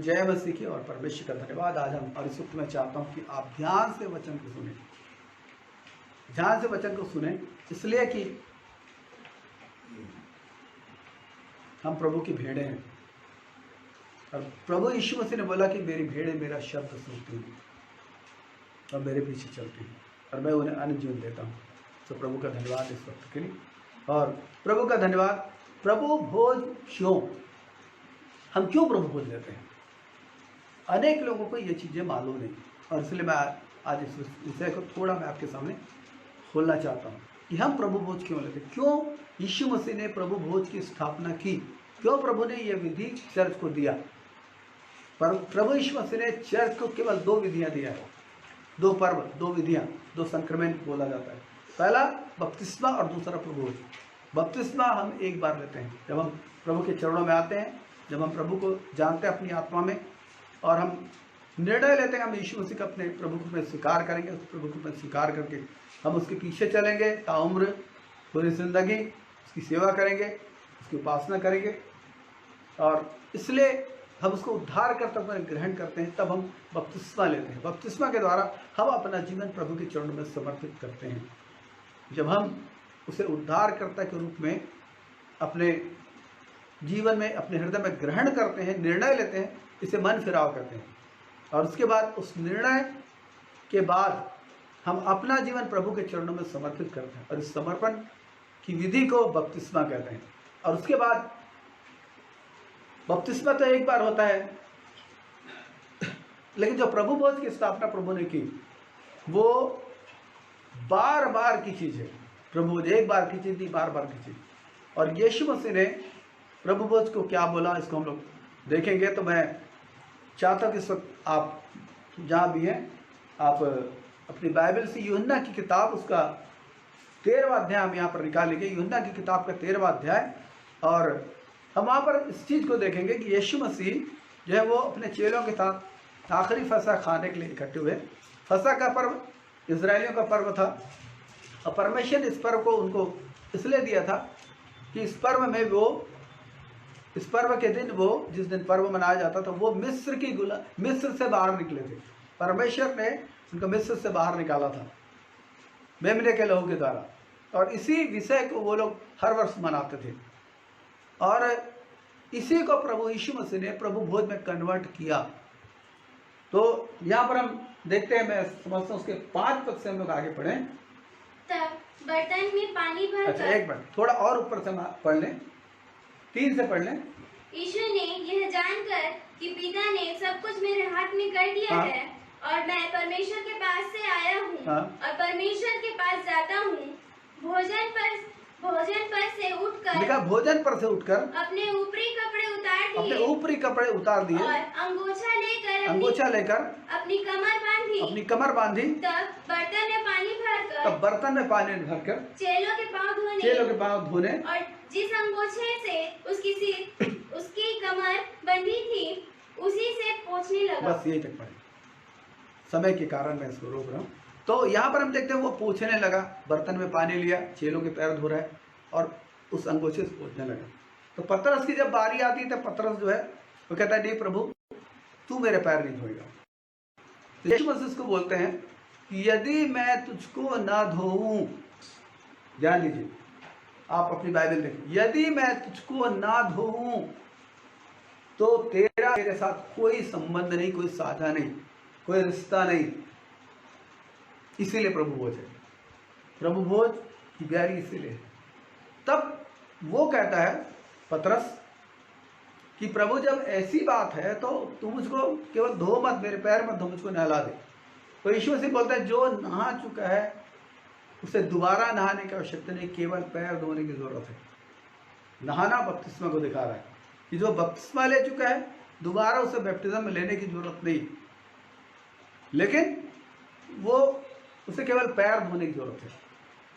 जय मसीह की और परमेश्वर का धन्यवाद। आज हम और इस वक्त मैं चाहता हूँ कि आप ध्यान से वचन को सुने, ध्यान से वचन को सुने, इसलिए कि हम प्रभु की भेड़ें हैं और प्रभु यीशु मसीह ने बोला कि मेरी भेड़ें मेरा शब्द सुनती हैं और मेरे पीछे चलती हैं और मैं उन्हें अन्य जीवन देता हूँ। तो प्रभु का धन्यवाद इस वक्त के लिए। और प्रभु का धन्यवाद। प्रभु भोज क्यों, हम क्यों प्रभु भोज लेते हैं? अनेक लोगों को ये चीज़ें मालूम नहीं और इसलिए मैं आज इस विषय को थोड़ा मैं आपके सामने खोलना चाहता हूँ कि हम प्रभु भोज क्यों लेते हैं, क्यों यीशु मसीह ने प्रभु भोज की स्थापना की, क्यों प्रभु ने यह विधि चर्च को दिया। पर प्रभु यीशु मसीह ने चर्च को केवल दो विधियाँ दिया है, दो पर्व, दो विधियाँ, दो संक्रमण बोला जाता है। पहला बपतिस्मा और दूसरा प्रभु भोज। बपतिस्मा हम एक बार लेते हैं जब हम प्रभु के चरणों में आते हैं, जब हम प्रभु को जानते हैं अपनी आत्मा में और हम निर्णय लेते हैं हम यीशु मसीह का अपने प्रभु को में स्वीकार करेंगे। उस प्रभु को में स्वीकार करके हम उसके पीछे चलेंगे ताउम्र पूरी जिंदगी, उसकी सेवा करेंगे, उसकी उपासना करेंगे और इसलिए हम उसको उद्धार करते हुए ग्रहण करते हैं। तब हम बपतिस्मा लेते हैं। बपतिस्मा के द्वारा हम अपना जीवन प्रभु के चरणों में समर्पित करते हैं। जब हम उसे उद्धारकर्ता के रूप में अपने जीवन में, अपने हृदय में ग्रहण करते हैं, निर्णय लेते हैं, इसे मन फिराव करते हैं और उसके बाद उस निर्णय के बाद हम अपना जीवन प्रभु के चरणों में समर्पित करते हैं और इस समर्पण की विधि को बपतिस्मा कहते हैं। और उसके बाद बपतिस्मा तो एक बार होता है, लेकिन जो प्रभु भोज की स्थापना प्रभु ने की वो बार बार की चीज़ है। प्रभु ने एक बार की चीज़ दी, बार बार की चीज़। और यीशु मसीह ने प्रभु भोज को क्या बोला, इसको हम लोग देखेंगे। तो मैं चाहता हूँ कि इस वक्त आप जहाँ भी हैं आप अपनी बाइबल से यूहन्ना की किताब उसका 13वां अध्याय हम यहाँ पर निकालेंगे। यूहन्ना की किताब का 13वां अध्याय और हम वहाँ पर इस चीज़ को देखेंगे कि यीशु मसीह जो है वो अपने चेलों के साथ आखिरी फसह खाने के लिए इकट्ठे हुए। फसह का पर्व इजरायलियों का पर्व था और परमेश्वर ने इस पर्व को उनको इसलिए दिया था कि इस पर्व में वो, इस पर्व के दिन वो, जिस दिन पर्व मनाया जाता था, वो मिस्र से बाहर निकले थे। परमेश्वर ने उनको मिस्र से बाहर निकाला था मेमने के लहू के द्वारा और इसी विषय को वो लोग हर वर्ष मनाते थे और इसी को प्रभु यीशु मसीह ने प्रभु भोज में कन्वर्ट किया। तो यहाँ पर हम देखते हैं, मैं समझता हूँ उसके 5 पद से हम लोग आगे पढ़ें। तब बर्तन में पानी भर, अच्छा एक मिनट, थोड़ा और ऊपर से पढ़ लें, 3 से पढ़ लें। यीशु ने यह जानकर कि पिता ने सब कुछ मेरे हाथ में कर दिया है और मैं परमेश्वर के पास से आया हूँ और परमेश्वर के पास जाता हूँ, भोजन पर से उठकर, देखा, भोजन पर से उठकर अपने ऊपरी कपड़े उतार दिए, अपने ऊपरी कपड़े उतार दिए और अंगोछा लेकर अपनी कमर बांधी, तब बर्तन में पानी भरकर चेलों के पांव धोने और जिस अंगोछे से उसकी कमर बंधी थी उसी से पोंछने लगा। बस यही तक पढ़े, समय के कारण मैं इसको रोक रहा हूँ। तो यहाँ पर हम देखते हैं वो पोंछने लगा, बर्तन में पानी लिया, चेलों के पैर धो रहा है और उस अंगोछे से पोंछने लगा। तो पतरस की जब बारी आती है तो पतरस जो है वो कहता है, नहीं प्रभु तू मेरे पैर नहीं धोएगा। तो यीशु मसीह को बोलते हैं कि यदि मैं तुझको ना धोऊं, ध्यान दीजिए, आप अपनी बाइबल देखिए, यदि मैं तुझको ना धोऊं तो तेरा मेरे साथ कोई संबंध नहीं, कोई साझा नहीं, कोई रिश्ता नहीं। इसीलिए प्रभु भोज है, प्रभु भोज की गहरी इसीलिए। तब वो कहता है पतरस कि प्रभु जब ऐसी बात है तो तू मुझको केवल धो मत, मेरे पैर मत धो, मुझको नहला दे। तो यीशु मसीह बोलता है जो नहा चुका है उसे दोबारा नहाने की आवश्यकता नहीं, केवल पैर धोने की जरूरत है। नहाना बपतिस्मा को दिखा रहा है कि जो बपतिस्मा ले चुका है दोबारा उसे बैप्टिज्म में लेने की जरूरत नहीं, लेकिन वो उसे केवल पैर धोने की जरूरत है।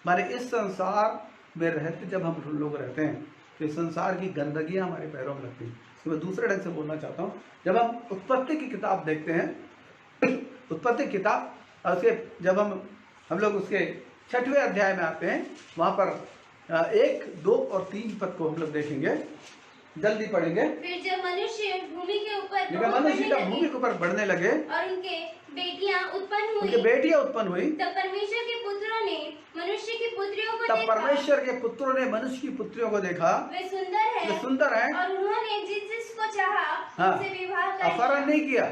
माने इस संसार में रहते जब हम लोग रहते हैं तो इस संसार की गंदगियां हमारे पैरों में लगती हैं। तो मैं दूसरे ढंग से बोलना चाहता हूँ, जब हम उत्पत्ति की किताब देखते हैं, उत्पत्ति किताब, और उसके जब हम लोग उसके 6वें अध्याय में आते हैं, वहाँ पर 1, 2 और 3 पद को हम लोग देखेंगे। जल्दी पढ़ेंगे। फिर जब मनुष्य भूमि के ऊपर मनुष्य जब भूमि के ऊपर बढ़ने लगे और उनके बेटियां उत्पन्न हुई, तब परमेश्वर के पुत्रों ने मनुष्य की पुत्रियों को तब परमेश्वर के पुत्रों ने मनुष्य की पुत्रियों को देखा, वे सुंदर है और उन्होंने जिसको चाहा उससे विवाह कर लिया। अपहरण नहीं किया,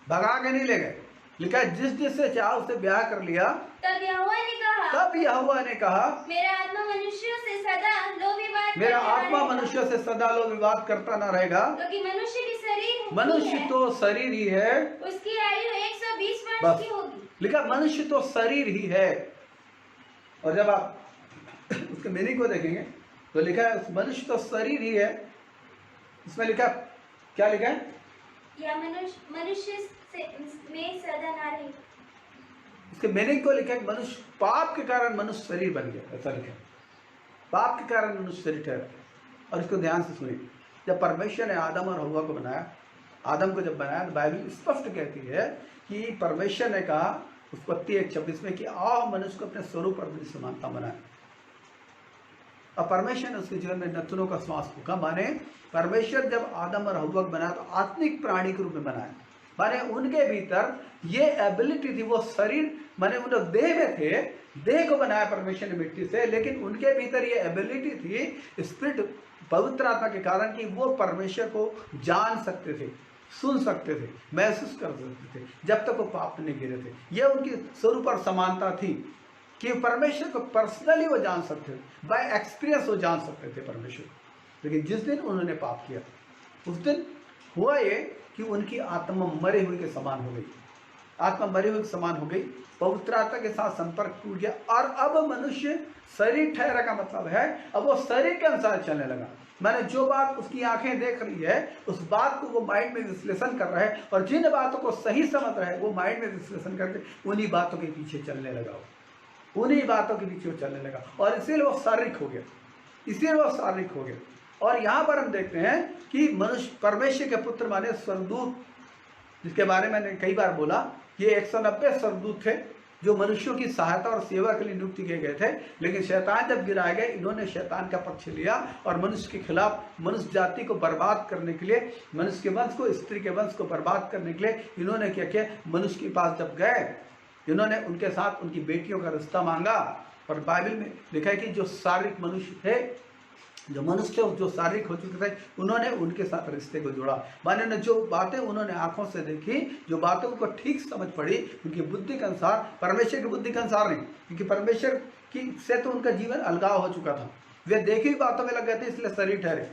भगा के नहीं ले गए, लिखा जिससे चाहा उससे ब्याह कर लिया। तब यहोवा ने कहा मेरा आत्मा मनुष्यों से सदा लो विवाद करता न रहेगा, क्योंकि मनुष्य तो शरीर ही है, उसकी आयु 120 वर्ष की होगी। लिखा मनुष्य तो शरीर ही है। और जब आप उसके मीनिंग को देखेंगे तो लिखा है मनुष्य तो शरीर ही है। इसमें लिखा क्या लिखा है? या मनुष्य में सदा ना रहे। इसके मीनिंग को लिखा है मनुष्य पाप के कारण मनुष्य शरीर बन गया, ऐसा लिखा है। पाप के कारण मनुष्य शरीर ठहरा। और इसको ध्यान से सुनिए, जब परमेश्वर ने आदम और हव्वा को बनाया, आदम को जब बनाया तो बाइबल स्पष्ट कहती है कि परमेश्वर ने कहा उत्पत्ति 1:26 में कि आओ मनुष्य को अपने स्वरूप और अपनी समानता बनाए। और परमेश्वर ने उसके जीवन में नथुनों का श्वास फूका। माने परमेश्वर जब आदम और हव्वा को बनाया तो आत्मिक प्राणी के रूप में बनाया। माने उनके भीतर ये एबिलिटी थी, वो शरीर माने उन लोग देह में थे, देह को बनाया परमेश्वर ने मिट्टी से, लेकिन उनके भीतर ये एबिलिटी थी स्पिरिट पवित्र आत्मा के कारण कि वो परमेश्वर को जान सकते थे, सुन सकते थे, महसूस कर सकते थे, जब तक वो पाप नहीं गिरे थे। ये उनकी स्वरूप और समानता थी कि परमेश्वर को पर्सनली वो जान सकते थे, बाय एक्सपीरियंस वो जान सकते थे परमेश्वर। लेकिन जिस दिन उन्होंने पाप किया उस दिन हुआ ये कि उनकी आत्मा मरे हुए के समान हो गई, आत्मा मरे हुए के समान हो गई, पवित्र आत्मा के साथ संपर्क टूट गया। और अब मनुष्य शरीर ठहरा का मतलब है अब वो शरीर के अनुसार चलने लगा। मैंने जो बात उसकी आंखें देख रही है उस बात को वो माइंड में विश्लेषण कर रहा है, और जिन बातों को सही समझ रहा है वो माइंड में विश्लेषण करके उन्हीं बातों के पीछे चलने लगा, उन्हीं बातों के पीछे वो चलने लगा, और इसीलिए वो शारीरिक हो गया, इसीलिए वो शारीरिक हो गया। और यहाँ पर हम देखते हैं कि मनुष्य परमेश्वर के पुत्र माने स्वर्गदूत, जिसके बारे में मैंने कई बार बोला, ये 190 स्वर्गदूत थे जो मनुष्यों की सहायता और सेवा के लिए नियुक्त किए गए थे। लेकिन शैतान जब गिराए गए, इन्होंने शैतान का पक्ष लिया और मनुष्य के खिलाफ, मनुष्य जाति को बर्बाद करने के लिए, मनुष्य के वंश को, स्त्री के वंश को बर्बाद करने के लिए इन्होंने क्या किया, मनुष्य के पास जब गए इन्होंने उनके साथ उनकी बेटियों का रिश्ता मांगा। और बाइबल में लिखा है कि जो शारीरिक मनुष्य थे, जो मनुष्य थे, जो शारीरिक हो चुके थे, उन्होंने उनके साथ रिश्ते को जोड़ा। माने जो बातें उन्होंने आंखों से देखी, जो बातें उनको ठीक समझ पड़ी, उनकी बुद्धि के अनुसार, परमेश्वर की बुद्धि के अनुसार नहीं, क्योंकि परमेश्वर की से तो उनका जीवन अलगाव हो चुका था। वे देखी हुई बातों में लग गए थे, इसलिए शरीर ठहरे,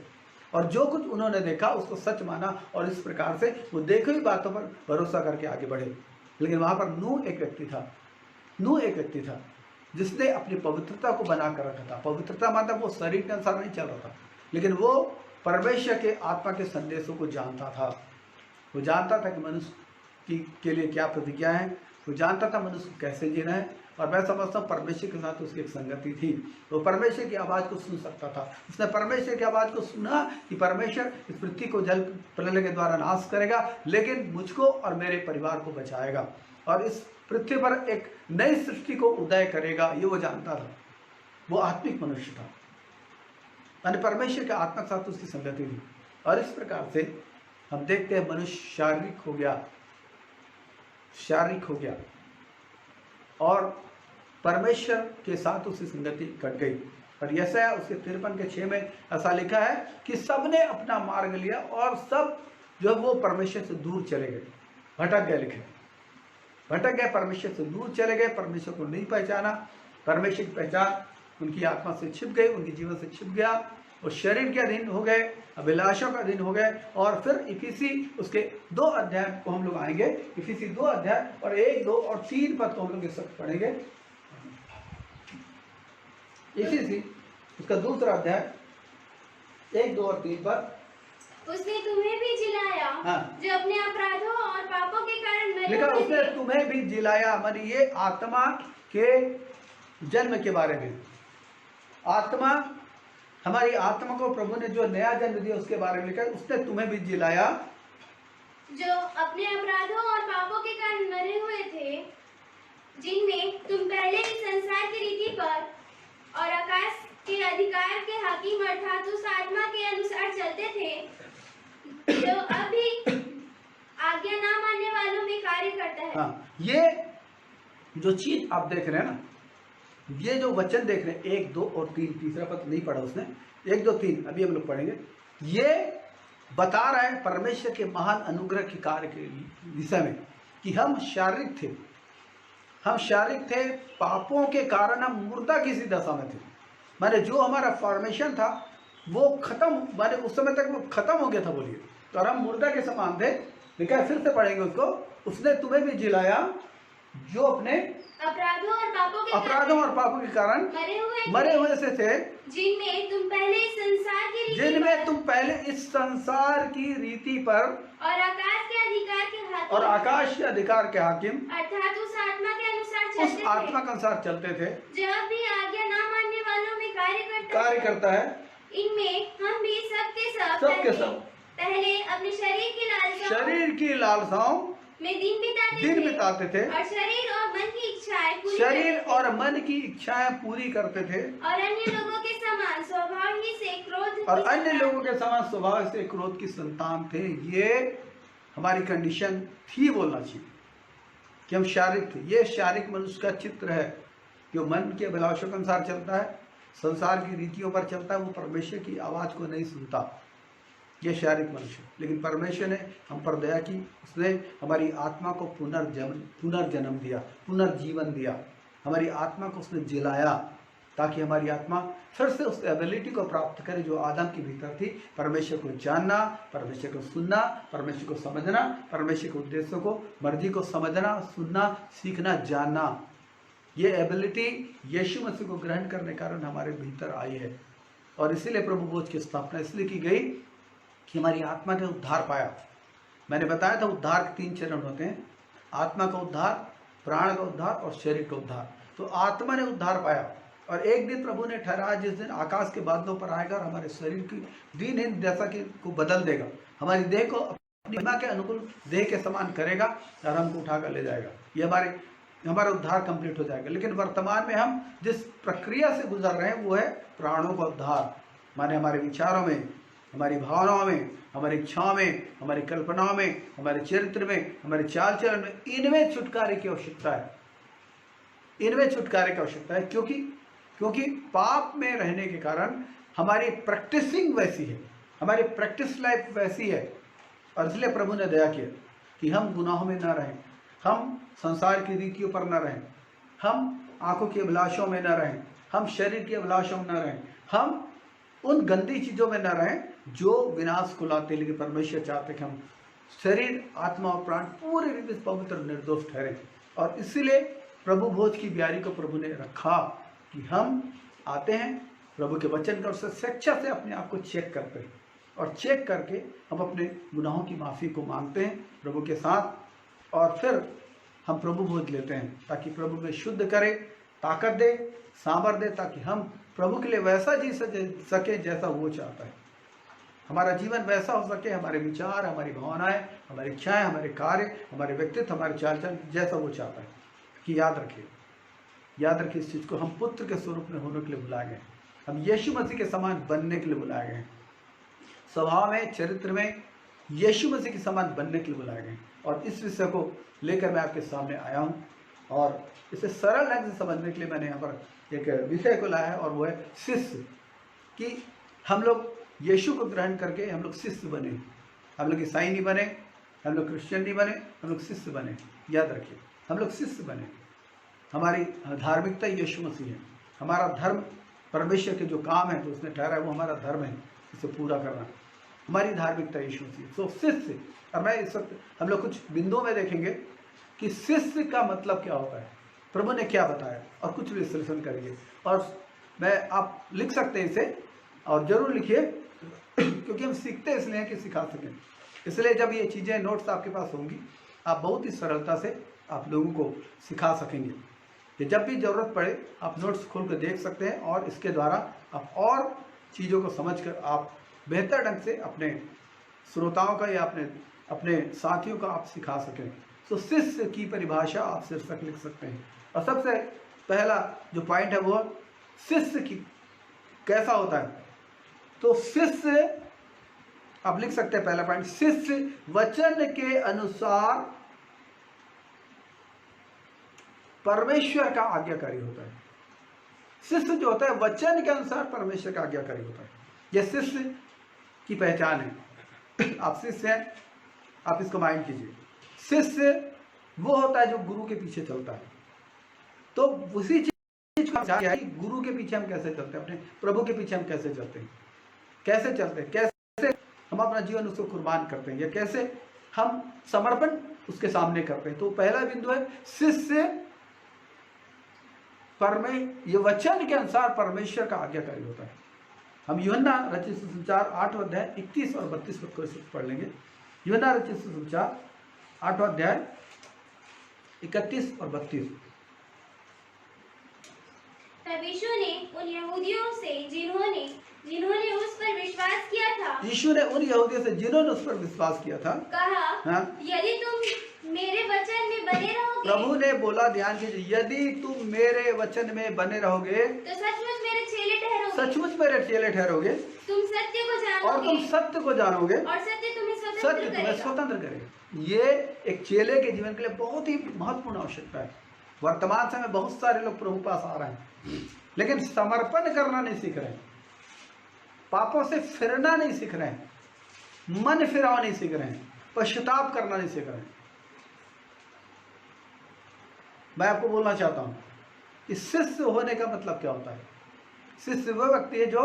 और जो कुछ उन्होंने देखा उसको सच माना, और इस प्रकार से वो देखी हुई बातों पर भरोसा करके आगे बढ़े। लेकिन वहाँ पर नूह एक व्यक्ति था जिसने अपनी पवित्रता को बना कर रखा था। पवित्रता मतलब वो शरीर के अनुसार नहीं चल रहा था, लेकिन वो परमेश्वर के आत्मा के संदेशों को जानता था। वो जानता था कि मनुष्य के लिए क्या प्रतिज्ञा है, वो जानता था मनुष्य को कैसे जीना है। और मैं समझता हूँ परमेश्वर के साथ उसकी एक संगति थी, वो परमेश्वर की आवाज़ को सुन सकता था। उसने परमेश्वर की आवाज़ को सुना कि परमेश्वर इस पृथ्वी को जल प्रलय के द्वारा नाश करेगा, लेकिन मुझको और मेरे परिवार को बचाएगा, और इस पृथ्वी पर एक नई सृष्टि को उदय करेगा। ये वो जानता था, वो आत्मिक मनुष्य था, यानी परमेश्वर के आत्मा के साथ उसकी संगति थी। और इस प्रकार से हम देखते हैं मनुष्य शारीरिक हो गया और परमेश्वर के साथ उसकी संगति कट गई। और यशायाह उसके 53:6 में ऐसा लिखा है कि सबने अपना मार्ग लिया और सब जो वो परमेश्वर से दूर चले गए, भटक गए, परमेश्वर से दूर चले गए, परमेश्वर को नहीं पहचाना। परमेश्वर की पहचान उनकी आत्मा से छिप गई, उनके जीवन से छिप गया, वो शरीर के अधीन हो गए, अभिलाषों का अधीन हो गए। और फिर इफिसी उसके 2 अध्याय को हम लोग आएंगे, इफिसी 2 अध्याय और 1, 2 और 3 पद को हम लोग इस वक्त पढ़ेंगे। इफिसी उसका 2 अध्याय 1, 2 और 3 पद। उसने तुम्हें भी जिलाया, हाँ, जो अपने अपराधों और पापों के कारण मरे लिखा, उसने तुम्हें भी जिलाया, माने ये आत्मा के जन्म के बारे में, आत्मा, हमारी आत्मा को प्रभु ने जो नया जन्म दिया उसके बारे में लिखा है। उसने तुम्हें भी जिलाया जो अपने अपराधों और पापों के कारण मरे हुए थे, जिनमें तुम पहले ही संसार की रीति पर और आकाश के अधिकार के हाकिम अर्थात उस आत्मा के अनुसार चलते थे जो अभी आज्ञा ना मानने वालों में कार्य करता है। हाँ, ये जो चीज आप देख रहे हैं ना, ये जो वचन देख रहे हैं 1, 2 और 3, तीसरा पद नहीं पढ़ा उसने, 1, 2, 3 अभी हम लोग पढ़ेंगे। ये बता रहा है परमेश्वर के महान अनुग्रह के कार्य के विषय में कि हम शारीरिक थे, पापों के कारण हम मुर्दा किसी दशा में थे। माने जो हमारा फॉर्मेशन था वो खत्म, माने उस समय तक वो खत्म हो गया था, बोलिए, तो हम मुर्दा के समान थे। लेकिन फिर से पढ़ेंगे उसको, उसने तुम्हें भी जिलाया जो अपने अपराधों और पापों के कारण मरे हुए से थे, जिनमें तुम पहले इस संसार की रीति पर और आकाश के अधिकार के हाकिम अर्थात उस आत्मा के अनुसार चलते थे जो भी आज्ञा ना मानने वालों में कार्य करता है। इनमें हम भी सबके सब पहले अपने शरीर की लालसाओं में दिन बिताते थे और शरीर और मन की इच्छाएं पूरी करते थे और अन्य लोगों के समान स्वभाव से क्रोध की संतान थे। ये हमारी कंडीशन थी, बोलना चाहिए कि हम शारीरिक थे। ये शारीरिक मनुष्य का चित्र है जो मन के अभिलाषों के अनुसार चलता है, संसार की रीतियों पर चलता है, वो परमेश्वर की आवाज को नहीं सुनता। ये शारीरिक मनुष्य, लेकिन परमेश्वर ने हम पर दया की, उसने हमारी आत्मा को पुनर्जन्म दिया, पुनर्जीवन दिया, हमारी आत्मा को उसने जिलाया ताकि हमारी आत्मा फिर से उस एबिलिटी को प्राप्त करे जो आदम के भीतर थी, परमेश्वर को जानना, परमेश्वर को सुनना, परमेश्वर को समझना, परमेश्वर के उद्देश्यों को, मर्जी को समझना, सुनना, सीखना, जानना। ये एबिलिटी यीशु मसीह को ग्रहण करने के कारण हमारे भीतर आई है। और इसीलिए प्रभु भोज की स्थापना इसलिए की गई कि हमारी आत्मा ने उद्धार पाया। मैंने बताया था उद्धार के 3 चरण होते हैं, आत्मा का उद्धार, प्राण का उद्धार और शरीर का उद्धार। तो आत्मा ने उद्धार पाया और एक दिन प्रभु ने ठहराया जिस दिन आकाश के बादलों पर आएगा और हमारे शरीर की दीनहीन दशा को बदल देगा, हमारी देह को अपनी महिमा के अनुकूल देह के समान करेगा और हमको उठाकर ले जाएगा। ये हमारा उद्धार कंप्लीट हो जाएगा। लेकिन वर्तमान में हम जिस प्रक्रिया से गुजर रहे हैं वो है प्राणों का उद्धार, माने हमारे विचारों में, हमारी भावनाओं में, हमारी इच्छाओं में, हमारी कल्पनाओं में, हमारे चरित्र में, हमारे चाल चलन में, इनमें छुटकारे की आवश्यकता है। इनमें छुटकारे की आवश्यकता है क्योंकि पाप में रहने के कारण हमारी प्रैक्टिसिंग वैसी है, हमारी प्रैक्टिस लाइफ वैसी है। और इसलिए प्रभु ने दया किया कि हम गुनाहों में न रहें, हम संसार की रीतियों पर न रहें, हम आंखों की अभिलाषों में न रहें, हम शरीर की अभिलाषों में न रहें, हम उन गंदी चीज़ों में न रहें जो विनाश को लाते। लेकिन परमेश्वर चाहते कि हम शरीर, आत्मा और प्राण पूरी रीति से पवित्र निर्दोष ठहरें। और इसीलिए प्रभु भोज की ब्यारी को प्रभु ने रखा कि हम आते हैं प्रभु के वचन का, उससे शिक्षा से अपने आप को चेक करते हैं और चेक करके हम अपने गुनाहों की माफ़ी को मांगते हैं प्रभु के साथ, और फिर हम प्रभु भोज लेते हैं ताकि प्रभु में शुद्ध करे, ताकत दे, सामर्थ दे, ताकि हम प्रभु के लिए वैसा जी सके जैसा वो चाहता है। हमारा जीवन वैसा हो सके, हमारे विचार, हमारी भावनाएं, हमारी इच्छाएं, हमारे कार्य, हमारे व्यक्तित्व, हमारे चाल चलन जैसा वो चाहता है। कि याद रखिए इस चीज़ को, हम पुत्र के स्वरूप में होने के लिए बुलाए गए, हम यीशु मसीह के समान बनने के लिए बुलाए गए, स्वभाव में, चरित्र में यीशु मसीह के समान बनने के लिए बुलाए गए। और इस विषय को लेकर मैं आपके सामने आया हूँ और इसे सरल ढंग से समझने के लिए मैंने यहाँ पर एक विषय को लाया है और वो है शिष्य। कि हम लोग यीशु को ग्रहण करके हम लोग शिष्य बने, हम लोग ईसाई नहीं बने, हम लोग क्रिश्चियन नहीं बने, हम लोग शिष्य बने। याद रखिए, हम लोग शिष्य बने। हमारी धार्मिकता यीशु मसीह है, हमारा धर्म परमेश्वर के जो काम है जो उसने ठहरा है वो हमारा धर्म है, इसे पूरा करना हमारी धार्मिकता यीशु मसीह। तो शिष्य, और मैं इस वक्त हम लोग कुछ बिंदुओं में देखेंगे कि शिष्य का मतलब क्या होता है, प्रभु ने क्या बताया, और कुछ विश्लेषण करेंगे। और आप लिख सकते हैं इसे, और जरूर लिखिए क्योंकि हम सीखते इसलिए कि सिखा सकें। इसलिए जब ये चीज़ें नोट्स आपके पास होंगी आप बहुत ही सरलता से आप लोगों को सिखा सकेंगे। कि जब भी ज़रूरत पड़े आप नोट्स खोल कर देख सकते हैं और इसके द्वारा आप और चीज़ों को समझकर आप बेहतर ढंग से अपने श्रोताओं का या अपने साथियों का आप सिखा सकें। तो शिष्य की परिभाषा आप शीर्षक लिख सकते हैं। और सबसे पहला जो पॉइंट है वो शिष्य की कैसा होता है, तो शिष्य, आप लिख सकते हैं पहला पॉइंट, शिष्य वचन के अनुसार परमेश्वर का आज्ञाकारी होता है। शिष्य जो होता है वचन के अनुसार परमेश्वर का आज्ञाकारी होता है। यह शिष्य की पहचान है। आप शिष्य हैं, आप इसको माइंड कीजिए। शिष्य वो होता है जो गुरु के पीछे चलता है। तो उसी चीज का है कि गुरु के पीछे हम कैसे चलते हैं, अपने प्रभु के पीछे हम कैसे चलते हैं, कैसे चलते हैं, कैसे हम अपना जीवन उसको कुर्बान करते हैं, या कैसे हम समर्पण उसके सामने करते हैं। तो पहला बिंदु है शिष्य ये वचन के अनुसार परमेश्वर का आज्ञाकारी होता है। हम यूहन्ना रचित सुसमाचार 8वां अध्याय 31 और 32 पद को पढ़ लेंगे। यूहन्ना रचित सुसमाचार 8वां अध्याय 31 और 32। तब यीशु ने उन यहूदियों से जिन्होंने उस पर विश्वास किया था, यीशु ने उन यहूदियों से जिन्होंने उस पर विश्वास किया था कहा, हाँ? यदि तुम मेरे वचन में बने रहोगे, प्रभु ने बोला, ध्यान कीजिए, यदि तुम मेरे वचन में बने रहोगे तो सचमुच मेरे चेले ठहरोगे, सचमुच मेरे चेले ठहरोगे, तुम सत्य को जानोगे और तुम सत्य को जानोगे, और सत्य तुम्हें स्वतंत्र करेगा। ये एक चेले के जीवन के लिए बहुत ही महत्वपूर्ण आवश्यकता है। वर्तमान समय बहुत सारे लोग प्रभु पास आ रहे हैं, लेकिन समर्पण करना नहीं सीख रहे, पापों से फिरना नहीं सीख रहे, मन फिराव नहीं सीख रहे, पश्चाताप करना नहीं सीख रहे। मैं आपको बोलना चाहता हूं कि शिष्य होने का मतलब क्या होता है। शिष्य वह व्यक्ति है जो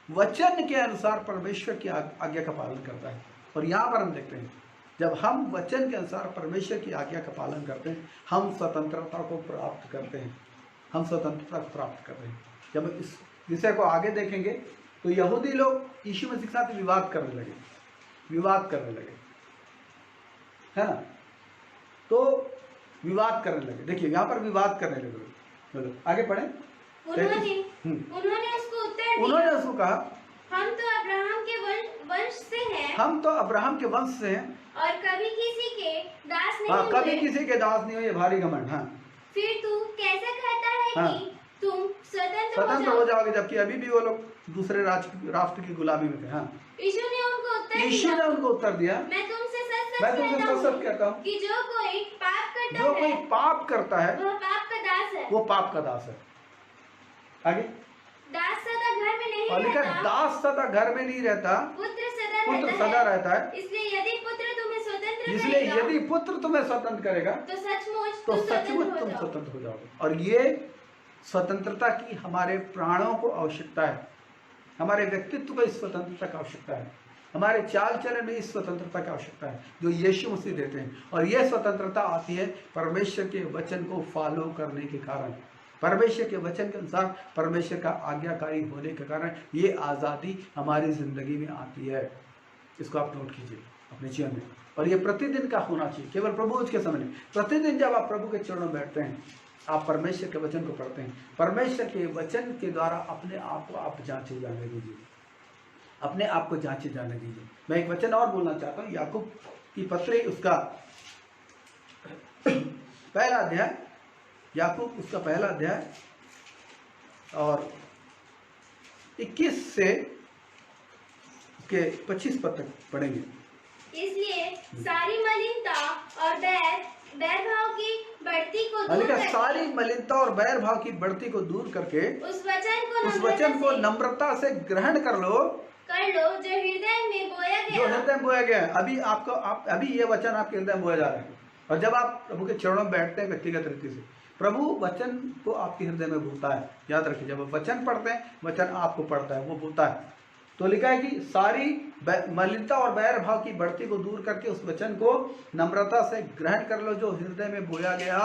वचन के अनुसार परमेश्वर की आज्ञा का पालन करता है। और यहां पर हम देखते हैं, जब हम वचन के अनुसार परमेश्वर की आज्ञा का पालन करते हैं, हम स्वतंत्रता को प्राप्त करते हैं, हम स्वतंत्रता को प्राप्त करते हैं। जब इस विषय को आगे देखेंगे तो यहूदी लोग यीशु मसीह के साथ विवाद करने लगे, है ना। तो विवाद करने लगे, देखिए यहाँ पर विवाद करने लगे। चलो आगे पढ़े। उन्होंने उसको उत्तर दिया, उन्होंने उसको कहा, हम तो अब्राहम के वंश से हैं, हम तो अब्राहम के वंश से हैं और कभी किसी के दास नहीं हुए। कभी किसी के दास नहीं हुए, भारी घमंड। हाँ, फिर तू कैसे कहता है कि तुम स्वतंत्र हो जाओगे, जबकि अभी भी वो लोग दूसरे राष्ट्र की गुलामी में थे। हाँ, यीशु ने उनको उत्तर दिया, मैं तुमसे सच कहता हूँ कि जो कोई पाप करता है वो पाप का दास है। आगे, दास सदा घर में नहीं रहता, दास सदा घर में नहीं रहता, पुत्र सदा रहता है। इसलिए यदि पुत्र तुम्हें स्वतंत्र करेगा तो सचमुच तुम स्वतंत्र हो जाओगे। और ये स्वतंत्रता की हमारे प्राणों को आवश्यकता है, हमारे व्यक्तित्व को इस स्वतंत्रता की आवश्यकता है, हमारे चाल चलन में इस स्वतंत्रता की आवश्यकता है जो यीशु मसीह देते हैं। और यह स्वतंत्रता आती है परमेश्वर के वचन को फॉलो करने के कारण, परमेश्वर के वचन के अनुसार परमेश्वर का आज्ञाकारी होने के कारण ये आज़ादी हमारी जिंदगी में आती है। इसको आप नोट कीजिए अपने जीवन में। और ये प्रतिदिन का होना चाहिए, केवल प्रभु के समय नहीं। प्रतिदिन जब आप प्रभु के चरणों में बैठते हैं, आप परमेश्वर के वचन को पढ़ते हैं, परमेश्वर के वचन के द्वारा अपने आप को आप जांचे जाने दीजिए, अपने आप को जांचे जाने दीजिए। मैं एक वचन और बोलना चाहता हूँ, याकूब की पत्री उसका पहला अध्याय, याकूब उसका पहला अध्याय और 21 से के 25 पद तक पढ़ेंगे। इसलिए सारी मलिनता और बैर भाव की बढ़ती को दूर करके, सारी मलिनता और बैर भाव की बढ़ती को दूर करके उस वचन को नम्रता से ग्रहण कर लो जो हृदय में बोया गया है। अभी ये वचन आपके हृदय में बोया जा रहा है। और जब आप प्रभु के चरणों में बैठते हैं व्यक्तिगत रीति से, प्रभु वचन को आपके हृदय में बोता है। याद रखिए, जब आप वचन पढ़ते हैं, वचन आपको पढ़ता है, वो बोता है। तो लिखा है कि सारी मलिनता और बैर भाव की बढ़ती को दूर करके उस वचन को नम्रता से ग्रहण कर लो जो हृदय में बोया गया,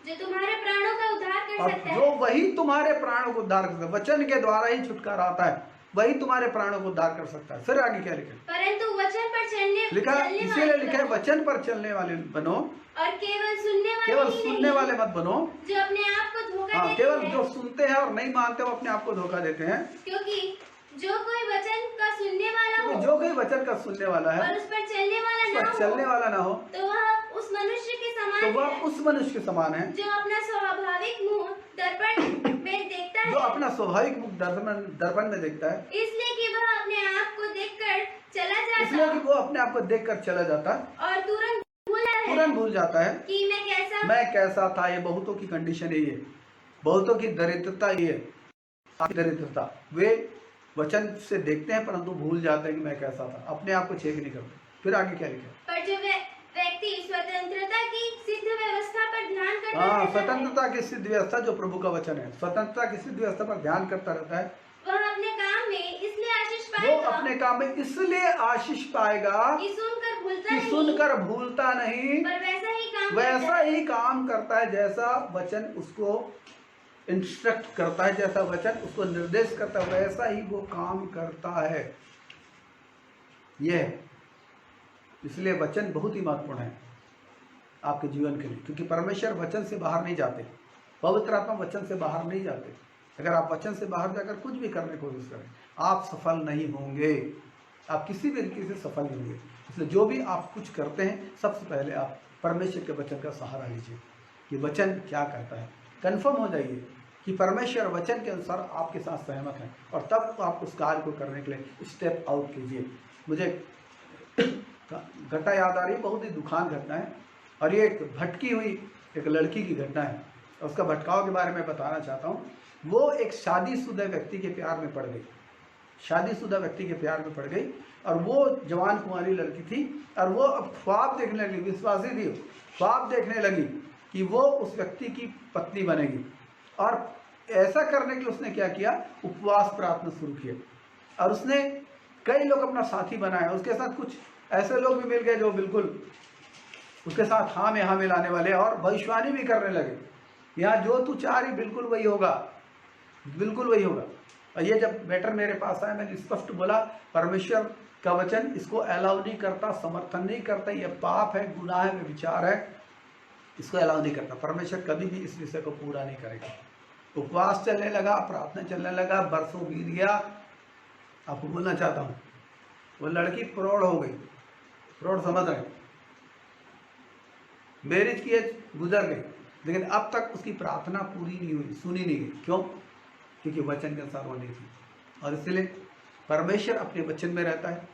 जो तुम्हारे प्राणों का उद्धार कर सकता है। जो वही तुम्हारे प्राणों को उद्धार कर सकता है। वचन के द्वारा ही छुटकारा आता है, वही तुम्हारे प्राणों को उद्धार कर सकता है। फिर आगे क्या लिखा है? परंतु वचन पर चलने लिखा, इसीलिए लिखा है वचन पर चलने वाले बनो और केवल सुनने वाले मत बनो जो अपने आप को धोखा देते केवल हैं। जो सुनते हैं और नहीं मानते वो अपने आप को धोखा देते हैं। क्योंकि जो कोई वचन का सुनने वाला हो, जो कोई वचन का सुनने वाला है और उस पर चलने वाला ना हो, तो वह उस मनुष्य के समान है, जो अपना स्वाभाविक मुंह दर्पण में देखता है, जो अपना स्वाभाविक मुख दर्पण में देखता है, इसलिए कि चला जाता, इसलिए कि वो अपने आप को देखकर चला जाता और तुरंत भूल जाता है कि मैं कैसा था। ये बहुतों की कंडीशन है, ये बहुतों की दरिद्रता ये है, दरिद्रता। वे वचन से देखते हैं परंतु भूल जाते हैं कि मैं कैसा था, अपने आप को चेक नहीं करते। फिर आगे क्या लिखा? पर जो व्यक्ति स्वतंत्रता की सिद्ध व्यवस्था पर ध्यान करता हाँ, रहता स्वतंत्रता की सिद्ध व्यवस्था जो प्रभु का वचन है, स्वतंत्रता की सिद्ध व्यवस्था पर ध्यान करता रहता है, वह अपने काम में इसलिए आशीष वो पाएगा, अपने काम में इसलिए आशीष पाएगा कि कि सुनकर भूलता नहीं, पर वैसा ही काम करता है जैसा वचन उसको इंस्ट्रक्ट करता है, जैसा वचन उसको निर्देश करता है, वैसा ही वो काम करता है। यह इसलिए वचन बहुत ही महत्वपूर्ण है आपके जीवन के लिए, क्योंकि परमेश्वर वचन से बाहर नहीं जाते, पवित्र आत्मा वचन से बाहर नहीं जाते। अगर आप वचन से बाहर जाकर कुछ भी करने की कोशिश करें, आप सफल नहीं होंगे, आप किसी भी तरीके से सफल नहीं होंगे। इसलिए जो भी आप कुछ करते हैं, सबसे पहले आप परमेश्वर के वचन का सहारा लीजिए कि वचन क्या करता है। कंफर्म हो जाइए कि परमेश्वर वचन के अनुसार आपके साथ सहमत है, और तब आप उस कार्य को करने के लिए स्टेप आउट कीजिए। मुझे घटना याद आ रही है, बहुत ही दुखान घटना है, और ये एक भटकी हुई एक लड़की की घटना है। उसका भटकाव के बारे में बताना चाहता हूँ। वो एक शादीशुदा व्यक्ति के प्यार में पड़ गई, शादीशुदा व्यक्ति के प्यार में पड़ गई, और वो जवान कुंवारी लड़की थी, और वो अब ख्वाब देखने लगी, विश्वासी थी, ख्वाब देखने लगी कि वो उस व्यक्ति की पत्नी बनेगी। और ऐसा करने के लिए उसने क्या किया, उपवास प्रार्थना शुरू किया, और उसने कई लोग अपना साथी बनाया। उसके साथ कुछ ऐसे लोग भी मिल गए जो बिल्कुल उसके साथ हाँ में हाँ मिलाने वाले, और भविष्यवाणी भी करने लगे, यहाँ जो तू चाह रही बिल्कुल वही होगा, बिल्कुल वही होगा। और ये जब मैटर मेरे पास आया, मैंने स्पष्ट बोला, परमेश्वर का वचन इसको अलाउ नहीं करता, समर्थन नहीं करता, ये पाप है, गुनाह है, विचार है, इसको अलाउ नहीं करता। परमेश्वर कभी भी इस विषय को पूरा नहीं करेगा। उपवास चलने लगा, प्रार्थना चलने लगा, बरसों बीत गया। आपको बोलना चाहता हूँ, वो लड़की प्रौढ़ हो गई, प्रौढ़ समझ रहे, मैरिज की एज गुजर गई, लेकिन अब तक उसकी प्रार्थना पूरी नहीं हुई, सुनी नहीं गई। क्यों? क्योंकि वचन के अनुसार वो नहीं थी। और इसलिए परमेश्वर अपने वचन में रहता है,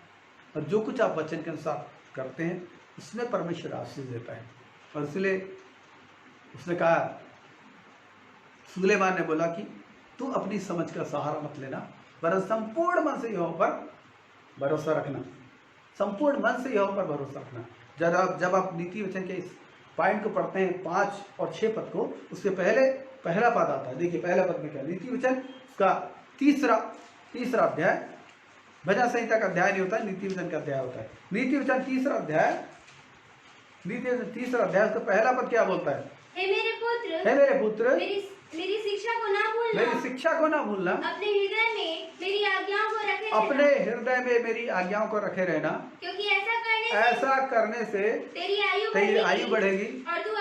और जो कुछ आप वचन के अनुसार करते हैं उसमें परमेश्वर आशीष देता है। और इसलिए उसने कहा, सुलेमान ने बोला कि तू अपनी समझ का सहारा मत लेना, वरन संपूर्ण मन से यहोवा पर भरोसा रखना, संपूर्ण मन से यहोवा पर भरोसा रखना। जब आप नीति वचन के इस पॉइंट को पढ़ते हैं, 5 और 6 पद को, उसके पहले पहला पद आता है। देखिए पहला पद में क्या, नीति वचन का तीसरा अध्याय, भजन संहिता का अध्याय नहीं होता है, नीति वचन का अध्याय होता है। नीति वचन तीसरा अध्याय, नीति वचन तीसरा अध्याय, उसका पहला पद क्या बोलता है? हे मेरे पुत्र, मेरी शिक्षा को ना भूलना, मेरी शिक्षा को ना भूलना, अपने हृदय में मेरी आज्ञाओं को रखे रहना, अपने हृदय में मेरी आज्ञाओं को रखे रहना, क्योंकि ऐसा करने से तेरी आयु बढ़ेगी, और तू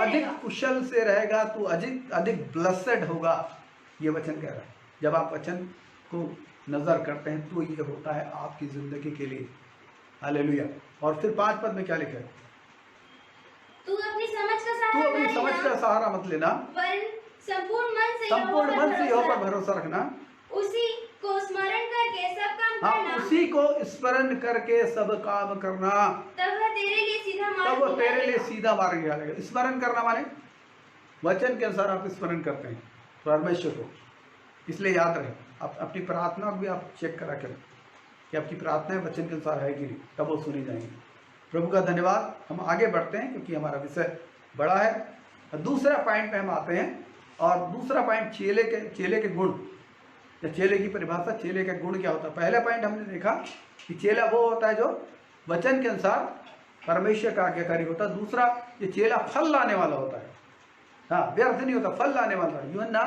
अधिक कुशल से रहेगा, तू अधिक ब्लेसेड होगा। ये वचन कह रहा है। जब आप वचन को नजर करते हैं तो ये होता है आपकी जिंदगी के लिए। हालेलुया। और फिर 5 पद में क्या लिखा है? तू अपनी समझ का सहारा मत लेना, संपूर्ण मन से यहोवा पर भरोसा रखना, उसी को स्मरण करके सब काम करना, उसी को स्मरण करके सब काम करना, तब वो तेरे लिए सीधा मार्ग निकालेगा। स्मरण करना माने वचन के अनुसार आप स्मरण करते हैं परमेश्वर को। इसलिए याद रहे, आप अपनी प्रार्थना को भी आप चेक करा करें कि आपकी प्रार्थनाएं वचन के अनुसार है कि नहीं, तब वो सुनी जाएंगी। प्रभु का धन्यवाद। हम आगे बढ़ते हैं क्योंकि हमारा विषय बड़ा है। दूसरा पॉइंट पे हम आते हैं, और दूसरा पॉइंट चेले के गुण, या चेले की परिभाषा, चेले का गुण क्या होता है। पहला पॉइंट हमने देखा कि चेला वो होता है जो वचन के अनुसार परमेश्वर का आज्ञाकारी होता है। दूसरा, ये चेला फल लाने वाला होता है, हाँ, व्यर्थ नहीं होता, फल लाने वाला है। यूहन्ना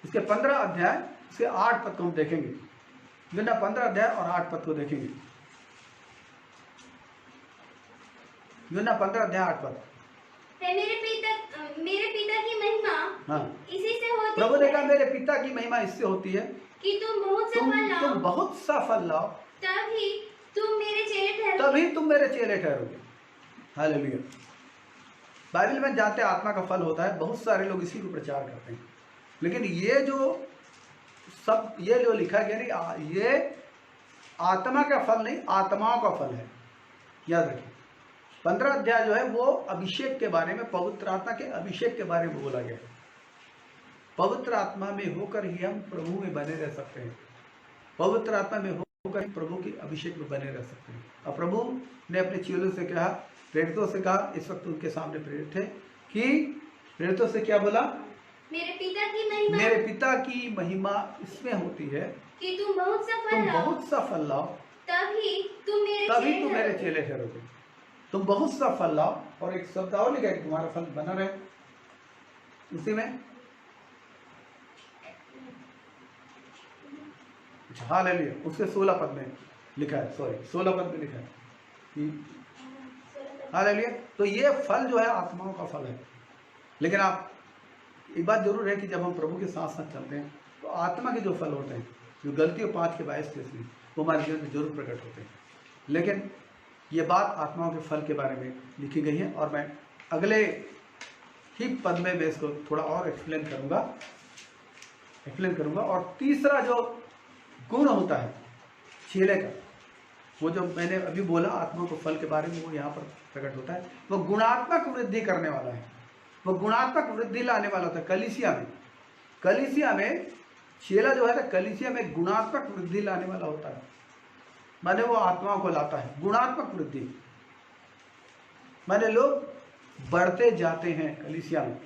इसके 15 अध्याय इसके 8 पद को हम देखेंगे। यूहन्ना 15 अध्याय और 8 पद को देखेंगे। यूहन्ना 15 अध्याय 8 पद। मेरे पिता की महिमा, हाँ, इसी से होती है। प्रभु ने कहा मेरे पिता की महिमा इससे होती है कि तुम बहुत सा फल लाओ, तभी तुम मेरे चेले ठहरोगे। हालेलुया। बाइबल में जाते आत्मा का फल होता है, बहुत सारे लोग इसी को प्रचार करते हैं, लेकिन ये जो लिखा गया नहीं, ये आत्मा का फल नहीं, आत्माओं का फल है, याद रखिए। 15 अध्याय जो है वो अभिषेक के बारे में, पवित्र आत्मा के अभिषेक के बारे में बोला गया है। पवित्र आत्मा में होकर ही हम प्रभु में बने रह सकते हैं, पवित्र आत्मा में होकर प्रभु की अभिषेक में बने रह सकते हैं। और प्रभु ने अपने चेलों से कहा, प्रेरितों से कहा, इस वक्त उनके सामने प्रेरित थे, कि प्रेरितों से क्या बोला? मेरे पिता की महिमा इसमें होती है कि तुम बहुत सा फल लाओ, तभी तुम मेरे चेले ठहरोगे। तुम बहुत सा फल लाओ, और एक शब्द और लिखा है, तुम्हारा फल बना रहे उसी में। हालेलुया। उसके 16 पद में लिखा है, 16 पद में लिखा है, हालेलुया। तो ये फल जो है आत्माओं का फल है। लेकिन आप एक बात जरूर है कि जब हम प्रभु के साथ साथ चलते हैं तो आत्मा के जो फल होते हैं, जो गलतियों 5 के 22 वो हमारे जीवन में जरूर प्रकट होते हैं। लेकिन ये बात आत्माओं के फल के बारे में लिखी गई है, और मैं अगले ही पद में मैं इसको थोड़ा और एक्सप्लेन करूंगा। और तीसरा जो गुण होता है चेले का, वो जो मैंने अभी बोला आत्मा को फल के बारे में, वो यहाँ पर प्रकट होता है। वो गुणात्मक वृद्धि करने वाला है, वो गुणात्मक वृद्धि लाने वाला होता है। कलीसिया में चेला जो है ना, कलीसिया में गुणात्मक वृद्धि लाने वाला होता है। माने वो आत्माओं को लाता है, गुणात्मक वृद्धि। माने लोग बढ़ते जाते हैं कलीसिया में।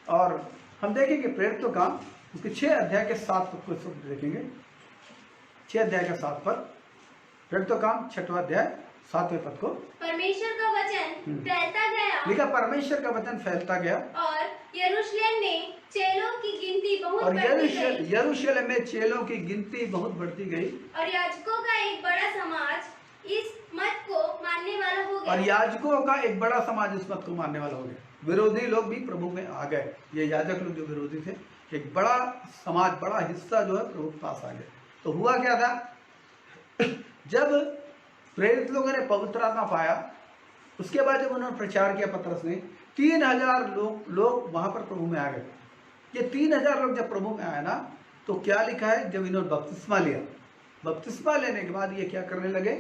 और हम देखेंगे प्रेरितों का उसके 6 अध्याय के 7 पद को देखेंगे। 6 अध्याय का 7 पद, प्रेरितों का 6वां अध्याय 7वें पद को। परमेश्वर का वचन फैलता गया, लिखा परमेश्वर का वचन फैलता गया, और यरूशलेम में चेलों की गिनती बहुत बढ़ती गई। यरूशलेम में चेलों की गिनती बहुत बढ़ती गई, और याजकों का एक बड़ा समाज इस मत को मानने वाला हो गया। और याजकों का एक बड़ा समाज इस मत को मानने वाला हो गया। विरोधी लोग भी प्रभु में आ गए। ये याजक लोग जो विरोधी थे, एक बड़ा समाज, बड़ा हिस्सा जो है प्रभु के पास आ गया। तो हुआ क्या था, जब प्रेरित लोगों ने पवित्र आत्मा पाया, उसके बाद जब उन्होंने प्रचार किया पतरस ने, 3000 लोग वहां पर प्रभु में आ गए। ये 3000 लोग जब प्रभु में आए ना, तो क्या लिखा है, जब इन्होंने बपतिस्मा लिया, बपतिस्मा लेने के बाद ये क्या करने लगे,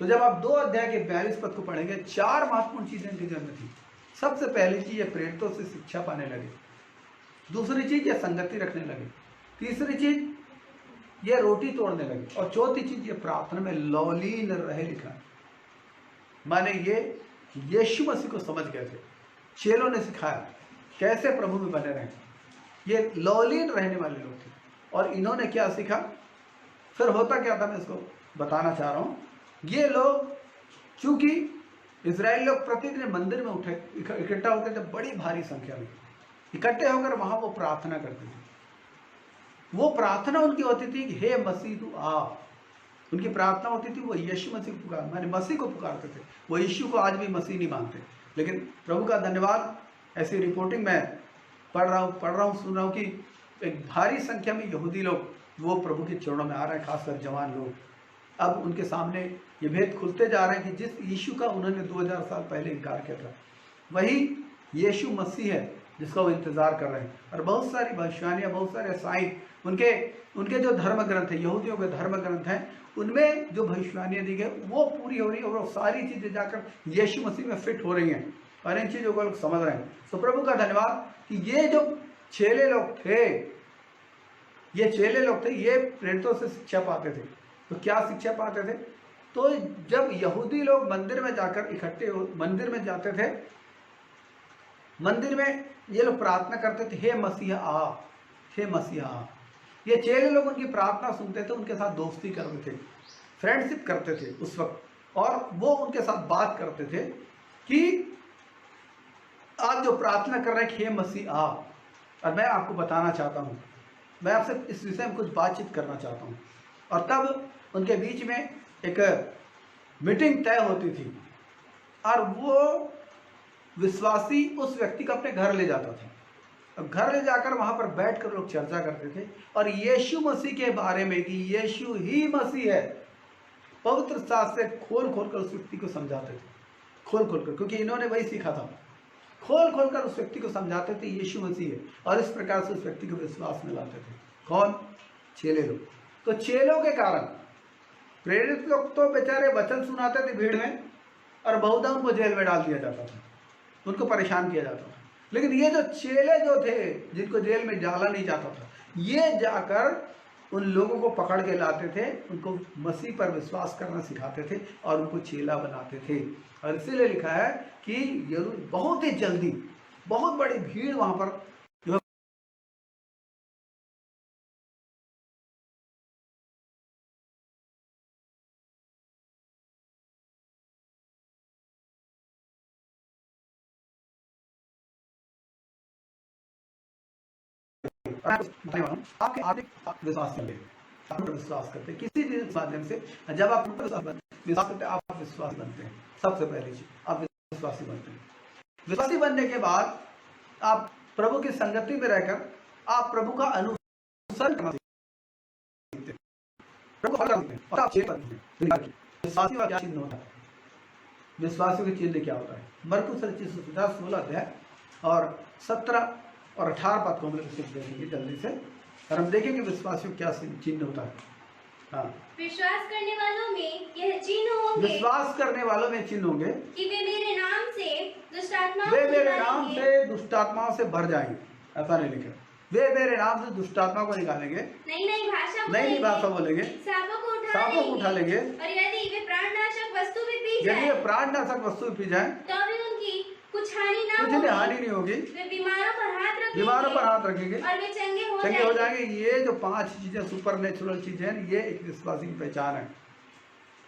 तो जब आप 2 अध्याय के 42 पद को पढ़ेंगे, 4 महत्वपूर्ण चीजें इनके जीवन में थी। सबसे पहली चीज ये प्रेरितों से शिक्षा पाने लगे, दूसरी चीज ये संगति रखने लगे, तीसरी चीज ये रोटी तोड़ने लगे, और चौथी चीज ये प्रार्थना में लौलीन रहे लिखा। माने ये यीशु मसीह को समझ गए थे, चेलों ने सिखाया कैसे प्रभु में बने रहे। ये लौलीन रहने वाले लोग थे, और इन्होंने क्या सीखा, फिर होता क्या था मैं इसको बताना चाह रहा हूँ। ये लोग, चूंकि इजराइल लोग प्रतिदिन मंदिर में इकट्ठा होते थे, बड़ी भारी संख्या में इकट्ठे होकर वहां वो प्रार्थना करते थे। वो प्रार्थना उनकी होती थी कि हे मसीह तू आ। उनकी प्रार्थना होती थी, वो यीशु मसीह को पुकार, माने मसीह को पुकारते थे। वो यीशु को आज भी मसीह नहीं मानते, लेकिन प्रभु का धन्यवाद, ऐसी रिपोर्टिंग मैं पढ़ रहा हूँ, सुन रहा हूँ कि एक भारी संख्या में यहूदी लोग वो प्रभु के चरणों में आ रहे हैं, खासकर जवान लोग। अब उनके सामने ये भेद खुलते जा रहे हैं कि जिस यीशु का उन्होंने 2000 साल पहले इनकार किया था, वही यीशु मसीह है जिसका वो इंतजार कर रहे हैं। और बहुत सारी भविष्यवाणियाँ, बहुत सारे साइन, उनके जो धर्म ग्रंथ है, यहूदियों के धर्म ग्रंथ हैं, उनमें जो भविष्यवाणियाँ दी गई वो पूरी हो रही है, और वो सारी चीज़ें जाकर यीशु मसीह में फिट हो रही हैं, और इन चीज़ों को लोग समझ रहे हैं। तो प्रभु का धन्यवाद कि ये जो चेले लोग थे, ये प्रेरितों से शिक्षा पाते थे। तो क्या शिक्षा पाते थे, तो जब यहूदी लोग मंदिर में जाकर मंदिर में जाते थे, मंदिर में ये लोग प्रार्थना करते थे, हे मसीहा आ, हे मसीहा आ। ये चेले लोग उनकी प्रार्थना सुनते थे, उनके साथ दोस्ती करते थे, फ्रेंडशिप करते थे उस वक्त, और वो उनके साथ बात करते थे कि आप जो प्रार्थना कर रहे हैं, हे मसीह आ। और मैं आपको बताना चाहता हूँ, मैं आपसे इस विषय में कुछ बातचीत करना चाहता हूँ। और तब उनके बीच में एक मीटिंग तय होती थी, और वो विश्वासी उस व्यक्ति को अपने घर ले जाता था। अब घर ले जाकर वहां पर बैठकर लोग चर्चा करते थे, और यीशु मसीह के बारे में कि यीशु ही मसीह है, पवित्र शास्त्र से खोल कर उस व्यक्ति को समझाते थे, खोल कर, क्योंकि इन्होंने वही सीखा था। खोल कर उस व्यक्ति को समझाते थे यीशु मसीह है, और इस प्रकार से उस व्यक्ति को विश्वास में लाते थे। कौन? चेले लोग। तो चेलों के कारण प्रेरित लोग तो बेचारे वचन सुनाते थे भीड़ में, और बहुधा उनको जेल में डाल दिया जाता था, उनको परेशान किया जाता था। लेकिन ये जो चेले जो थे जिनको जेल में डाला नहीं जाता था, ये जाकर उन लोगों को पकड़ के लाते थे, उनको मसीह पर विश्वास करना सिखाते थे और उनको चेला बनाते थे। और इसीलिए लिखा है कि बहुत ही जल्दी बहुत बड़ी भीड़ वहां पर आपके आर्थिक विश्वास करते विश्वास करते किसी भी माध्यम से। जब आप विश्वास करते आप विश्वास बनते हैं। सबसे पहली चीज आप विश्वासी बनते हैं। विश्वासी बनने के बाद आप प्रभु की संगति में रहकर आप प्रभु का अनुसरण करना सीखते हैं, प्रभु का अनुसरण करते हैं और आप चेला बनते हैं। विश्वासी का क्या चिन्ह होता है? विश्वासियों के चिन्ह क्या होता है? मरकुस रचित सुविधा 16 अध्याय और 17 और 18 पद को हम लोग देखेंगे जल्दी से, और हम देखेंगे विश्वासियों क्या चिन्ह होता है। हाँ, विश्वास करने वालों में यह चिन्ह होंगे, विश्वास करने वालों में चिन्ह होंगे कि वे मेरे नाम से दुष्टात्माओं से भर जाएंगे। ऐसा नहीं लिखा, वे मेरे नाम से दुष्टात्मा को निकालेंगे, नई भाषा बोलेंगे, सांपों को उठा लेंगे, और यदि वे प्राणनाशक वस्तु भी पी जाए तो भी उनकी कुछ हानि नहीं होगी। वे बीमारों पर हाथ रखेंगे और वे चंगे हो जाएंगे। ये जो 5 चीजें सुपर नेचुरल चीजें हैं, ये एक विश्वासी की पहचान है।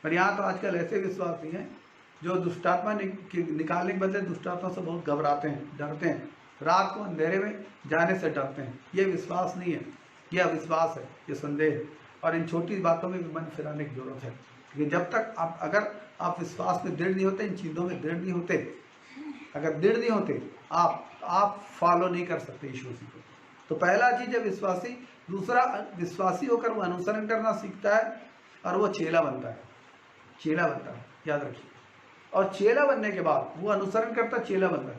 पर यहाँ तो आजकल ऐसे विश्वासी हैं जो दुष्टात्मा निकालने के बदले दुष्टात्मा से बहुत घबराते हैं, डरते हैं, रात को अंधेरे में जाने से डरते हैं। ये विश्वास नहीं है, ये अविश्वास है, ये संदेह है। और इन छोटी बातों में भी मन फिराने की जरूरत है, क्योंकि जब तक अगर आप विश्वास में दृढ़ नहीं होते, इन चीज़ों में दृढ़ नहीं होते, अगर दृढ़ नहीं होते आप फॉलो नहीं कर सकते यीशु मसीह को। तो पहला चीज़ है विश्वासी। दूसरा, विश्वासी होकर वो अनुसरण करना सीखता है और वो चेला बनता है। याद रखिए। और चेला बनने के बाद वो अनुसरण करता, चेला बनता है।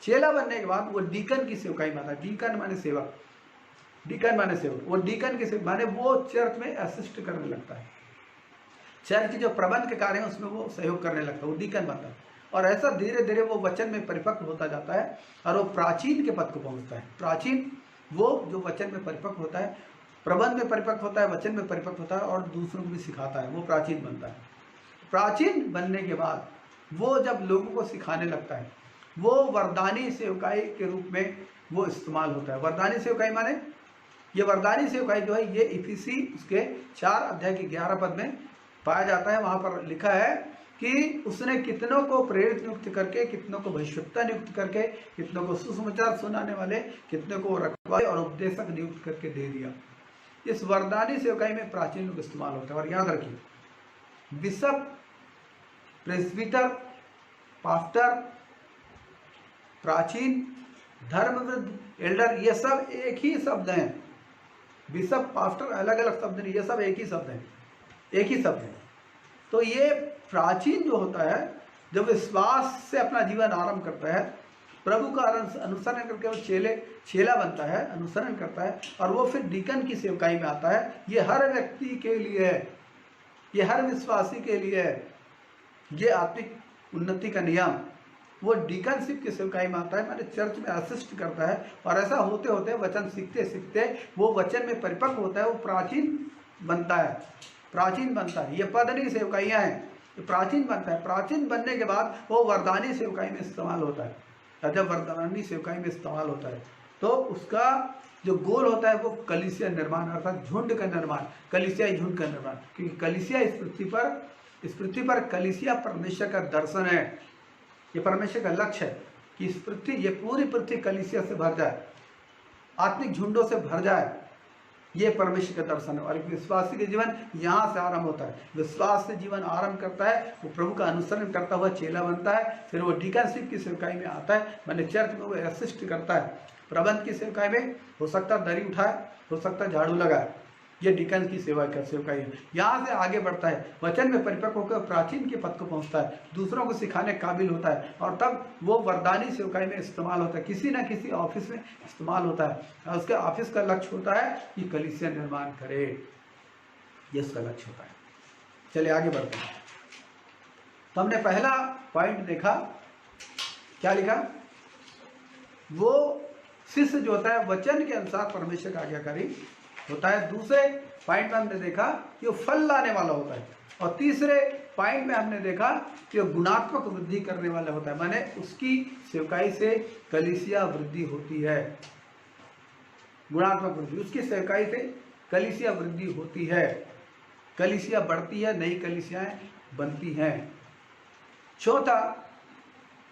चेला बनने के बाद वो डीकन की सेवकाई में आता है। डीकन माने सेवक, वो डीकन की सेवक माने वो चर्च में असिस्ट करने लगता है। चर्च के जो प्रबंध के कार्य है उसमें वो सहयोग करने लगता है, वो डीकन बनता है। और ऐसा धीरे धीरे वो वचन में परिपक्व होता जाता है और वो प्राचीन के पद को पहुंचता है। प्राचीन वो जो वचन में परिपक्व होता है, प्रबंध में परिपक्व होता है, वचन में परिपक्व होता है और दूसरों को भी सिखाता है, वो प्राचीन बनता है। प्राचीन बनने के बाद वो जब लोगों को सिखाने लगता है, वो वरदानी सेवकाई के रूप में वो इस्तेमाल होता है। वरदानी सेवकाई माने, ये वरदानी सेवकाई जो है ये इफिसी उसके 4 अध्याय के 11 पद में पाया जाता है। वहाँ पर लिखा है कि उसने कितनों को प्रेरित नियुक्त करके, कितनों को भविष्यवक्ता नियुक्त करके, कितनों को सुसमाचार सुनाने वाले, कितनों को रखवाले और उपदेशक नियुक्त करके दे दिया। इस वरदानी सेवकाई में प्राचीन लोग इस्तेमाल होता है। और याद रखिए, बिशप, प्रेस्बिटर, पास्टर, प्राचीन, धर्मवृद्ध, एल्डर, ये सब एक ही शब्द हैं। बिशप, पास्टर अलग अलग शब्द नहीं, ये सब एक ही शब्द है। तो ये प्राचीन जो होता है, जब विश्वास से अपना जीवन आरंभ करता है, प्रभु का अनुसरण करके वो चेला बनता है, अनुसरण करता है, और वो फिर डीकन की सेवकाई में आता है। ये हर व्यक्ति के लिए है, ये हर विश्वासी के लिए है। ये आत्मिक उन्नति का नियम, वो डीकनशिप की सेवकाई में आता है, माने चर्च में असिस्ट करता है। और ऐसा होते होते वचन सीखते सीखते वो वचन में परिपक्व होता है, वो प्राचीन बनता है। ये पदनी सेवकाइयाँ हैं, ये प्राचीन बनता है। प्राचीन बनने के बाद वो वरदानी सेवकाई में इस्तेमाल होता है। और जब वरदानी सेवकाई में इस्तेमाल होता है तो उसका जो गोल होता है वो कलीसिया निर्माण, अर्थात झुंड का निर्माण, कलीसियाई झुंड का निर्माण। क्योंकि कलीसिया इस पृथ्वी पर कलीसिया परमेश्वर का दर्शन है, ये परमेश्वर का लक्ष्य है कि ये पूरी पृथ्वी कलीसिया से भर जाए, आत्मिक झुंडों से भर जाए। ये परमेश्वर का दर्शन है। और एक विश्वासी के जीवन यहाँ से आरंभ होता है। विश्वास से जीवन आरंभ करता है, वो प्रभु का अनुसरण करता हुआ चेला बनता है। फिर वो डीकनशिप की सेवकाई में आता है, मैंने चर्च में वो असिस्ट करता है। प्रबंध की सेवकाई में हो सकता है दरी उठाए, हो सकता है झाड़ू लगाए, ये डीकन की सेवकाई है। यहाँ से आगे बढ़ता है, वचन में परिपक्व होकर प्राचीन के पद को पहुँचता है, दूसरों को सिखाने काबिल होता है, और तब वो वरदानी सेवकाई में इस्तेमाल होता है, किसी न किसी ऑफिस में इस्तेमाल होता है। और उसके ऑफिस का लक्ष्य होता है कि कलीसिया निर्माण करे, ये उसका लक्ष्य होता है। चलिए आगे बढ़ते हैं। तो हमने पहला पॉइंट देखा, क्या लिखा? वो शिष्य जो होता है वचन के अनुसार परमेश्वर का आज्ञाकारी होता है। दूसरे पॉइंट में हमने देखा कि वो फल लाने वाला होता है। और तीसरे पॉइंट में हमने देखा कि वो गुणात्मक वृद्धि करने वाला होता है, माने उसकी सेवकाई से कलीसिया वृद्धि होती है। गुणात्मक वृद्धि, उसकी सेवकाई से कलीसिया वृद्धि होती है, कलीसिया बढ़ती है, नई कलीसियाएं बनती हैं। चौथा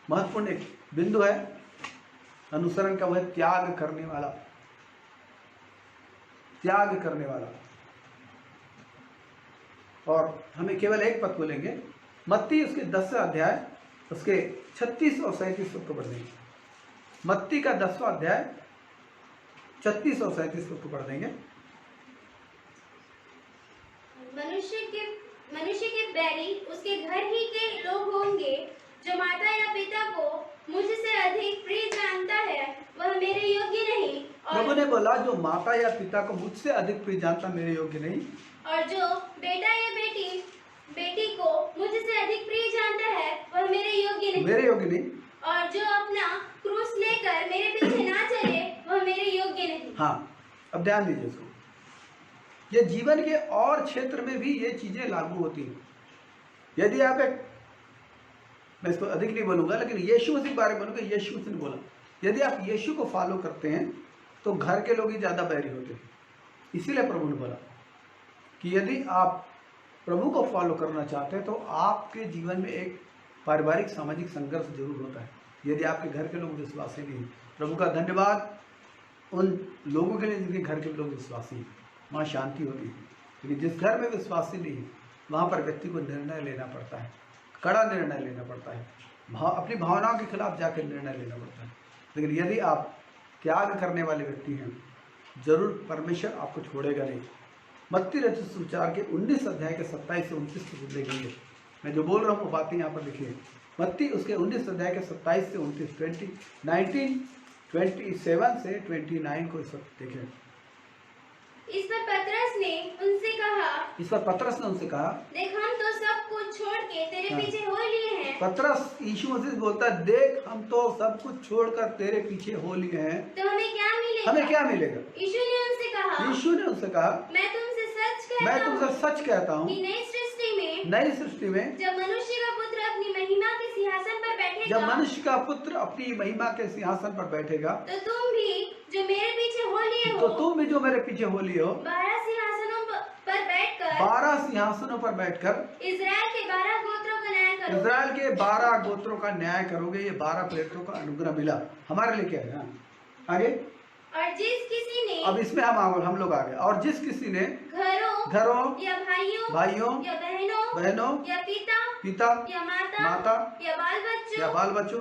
महत्वपूर्ण एक बिंदु है अनुसरण का, वह त्याग करने वाला। त्याग करने वाला। और हमें केवल एक पद को लेंगे, मत्ती उसके 10वें अध्याय उसके 36 और 37 पद को पढ़ देंगे। मत्ती का 10वां अध्याय 36 और 37 पद को पढ़ देंगे। मनुष्य के बैरी उसके घर ही के लोग होंगे, जो माता या पिता को मुझसे अधिक प्रिय जानता है वह मेरे योग्य नहीं। प्रभु ने बोला जो माता या पिता को मुझसे अधिक प्रिय जानता मेरे योग्य नहीं। और जो बेटा या बेटी को मुझसे अधिक प्रिय जानता है वह मेरे योग्य नहीं। मेरे योग्य नहीं। और जो अपना क्रूस लेकर मेरे पीछे ना चले वह मेरे योग्य नहीं। हाँ, अब ध्यान दीजिए इसको। ये जीवन के और क्षेत्र में भी ये चीजें लागू होती हैं। यदि आप मैं इसको अधिक नहीं बोलूंगा, लेकिन यीशु मसीह के बारे में बोलूंगा। यीशु मसीह ने बोला यदि आप यीशु को फॉलो करते हैं तो घर के लोग ही ज्यादा बैरी होते हैं। इसीलिए प्रभु ने बोला कि यदि आप प्रभु को फॉलो करना चाहते हैं तो आपके जीवन में एक पारिवारिक सामाजिक संघर्ष जरूर होता है। यदि आपके घर के लोग विश्वासी नहीं, प्रभु का धन्यवाद उन लोगों के लिए जिनके घर के लोग विश्वासी हैं, वहाँ शांति होती है। लेकिन जिस घर में विश्वासी नहीं है वहाँ पर व्यक्ति को निर्णय लेना पड़ता है, कड़ा निर्णय लेना पड़ता है, अपनी भावनाओं के खिलाफ जाकर निर्णय लेना पड़ता है। लेकिन यदि आप त्याग करने वाले व्यक्ति हैं, जरूर परमेश्वर आपको छोड़ेगा नहीं। मत्ती रचित सुविचार के 19 अध्याय के 27 से 29 तक देखेंगे। मैं जो बोल रहा हूँ वो बातें यहाँ पर लिखी है। मत्ती उसके 19 अध्याय के 27 से 29, 27 से 29 को इस वक्त देखें। इस पर पतरस ने उनसे कहा, देख हम तो सब कुछ छोड़ के तेरे पीछे हो लिए हैं। पतरस यीशु मसीह से बोलता है, देख हम तो सब कुछ छोड़कर तेरे पीछे हो लिए हैं, तो हमें क्या मिलेगा? यीशु ने उनसे कहा, मैं तुमसे सच कहता हूँ कि नई सृष्टि में जब मनुष्य का पुत्र अपनी महिमा के सिंहासन पर बैठेगा, तो तुम भी जो मेरे पीछे हो लिए हो 12 सिंहासनों पर बैठकर इज़राइल के 12 गोत्रों का न्याय करोगे। ये 12 प्लेटों का अनुग्रह मिला हमारे लिए। क्या है आगे? और जिस किसी ने, अब इसमें हम लोग आ गए, और जिस किसी ने घरों या भाइयों या बहनों या पिता या माता या बाल बच्चों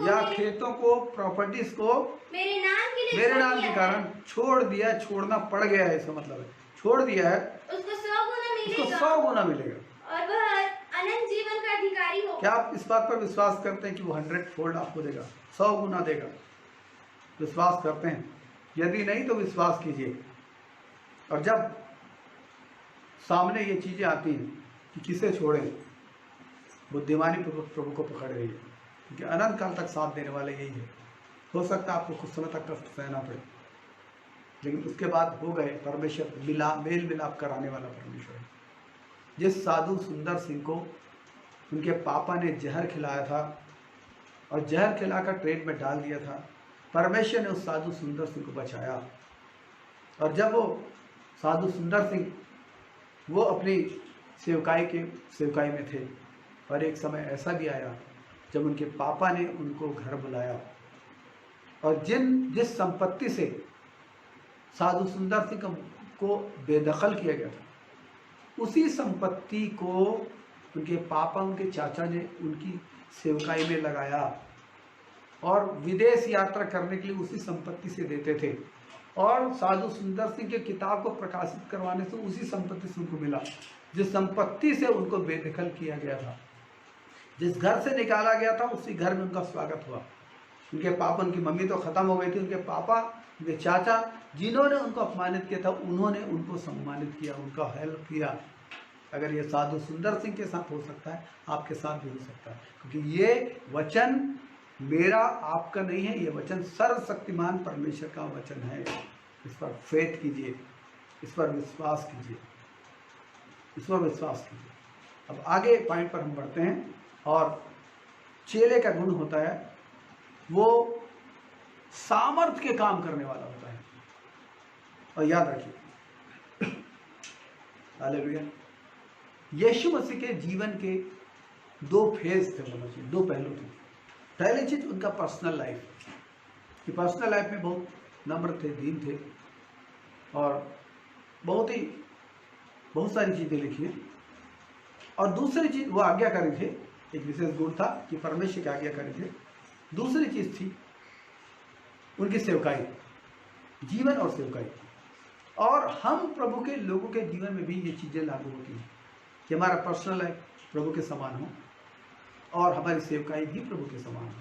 या खेतों को प्रॉपर्टीज को मेरे नाम के कारण छोड़ दिया, छोड़ना पड़ गया है, इसका मतलब है छोड़ दिया है, उसको 100 गुना मिलेगा और वह अनंत जीवन का अधिकारी होगा। क्या आप इस बात पर विश्वास करते हैं कि वो 100 फोल्ड आपको देगा, 100 गुना देगा? विश्वास करते हैं? यदि नहीं तो विश्वास कीजिए। और जब सामने ये चीजें आती हैं कि किसे छोड़ें, बुद्धिमानी पूर्वक प्रभु को पकड़ रही है, क्योंकि अनंत काल तक साथ देने वाले यही है। हो सकता है आपको कुछ समय तक कष्ट सहना पड़े, लेकिन उसके बाद हो गए परमेश्वर मेल मिलाप कराने वाला परमेश्वर है। जिस साधु सुंदर सिंह को उनके पापा ने जहर खिलाया था और जहर खिलाकर ट्रेन में डाल दिया था, परमेश्वर ने उस साधु सुंदर सिंह को बचाया। और जब वो साधु सुंदर सिंह वो अपनी सेवकाई में थे, और एक समय ऐसा भी आया जब उनके पापा ने उनको घर बुलाया, और जिस संपत्ति से साधु सुंदर सिंह को बेदखल किया गया था, उसी संपत्ति को उनके पापा, उनके चाचा ने उनकी सेवकाई में लगाया और विदेश यात्रा करने के लिए उसी संपत्ति से देते थे। और साधु सुंदर सिंह के किताब को प्रकाशित करवाने से उसी संपत्ति से उनको मिला, जिस संपत्ति से उनको बेदखल किया गया था, जिस घर से निकाला गया था, उसी घर में उनका स्वागत हुआ। उनके पापा, उनकी मम्मी तो खत्म हो गई थी, उनके पापा, उनके चाचा जिन्होंने उनको अपमानित किया था उन्होंने उनको सम्मानित किया, उनका हेल्प किया। अगर ये साधु सुंदर सिंह के साथ हो सकता है, आपके साथ भी हो सकता है, क्योंकि ये वचन मेरा आपका नहीं है, ये वचन सर्वशक्तिमान परमेश्वर का वचन है। इस पर फेथ कीजिए, इस पर विश्वास कीजिए, इस पर विश्वास कीजिए। अब आगे पॉइंट पर हम बढ़ते हैं। और चेले का गुण होता है वो सामर्थ्य के काम करने वाला होता है। और याद रखिए, हालेलुया, यीशु मसीह के जीवन के दो फेज थे, बोलना चाहिए, दो पहलू थे। पहली चीज उनका पर्सनल लाइफ, कि पर्सनल लाइफ में बहुत नम्र थे, दीन थे, और बहुत सारी चीजें लिखी हैं। और दूसरी चीज वो आज्ञाकारी थे, एक विशेष गुण था कि परमेश्वर के आज्ञाकारी थे। दूसरी चीज थी उनकी सेवकाई, जीवन और सेवकाई। और हम प्रभु के लोगों के जीवन में भी ये चीजें लागू होती हैं कि हमारा पर्सनल लाइफ प्रभु के समान हो और हमारी सेवकाई भी प्रभु के समान हो।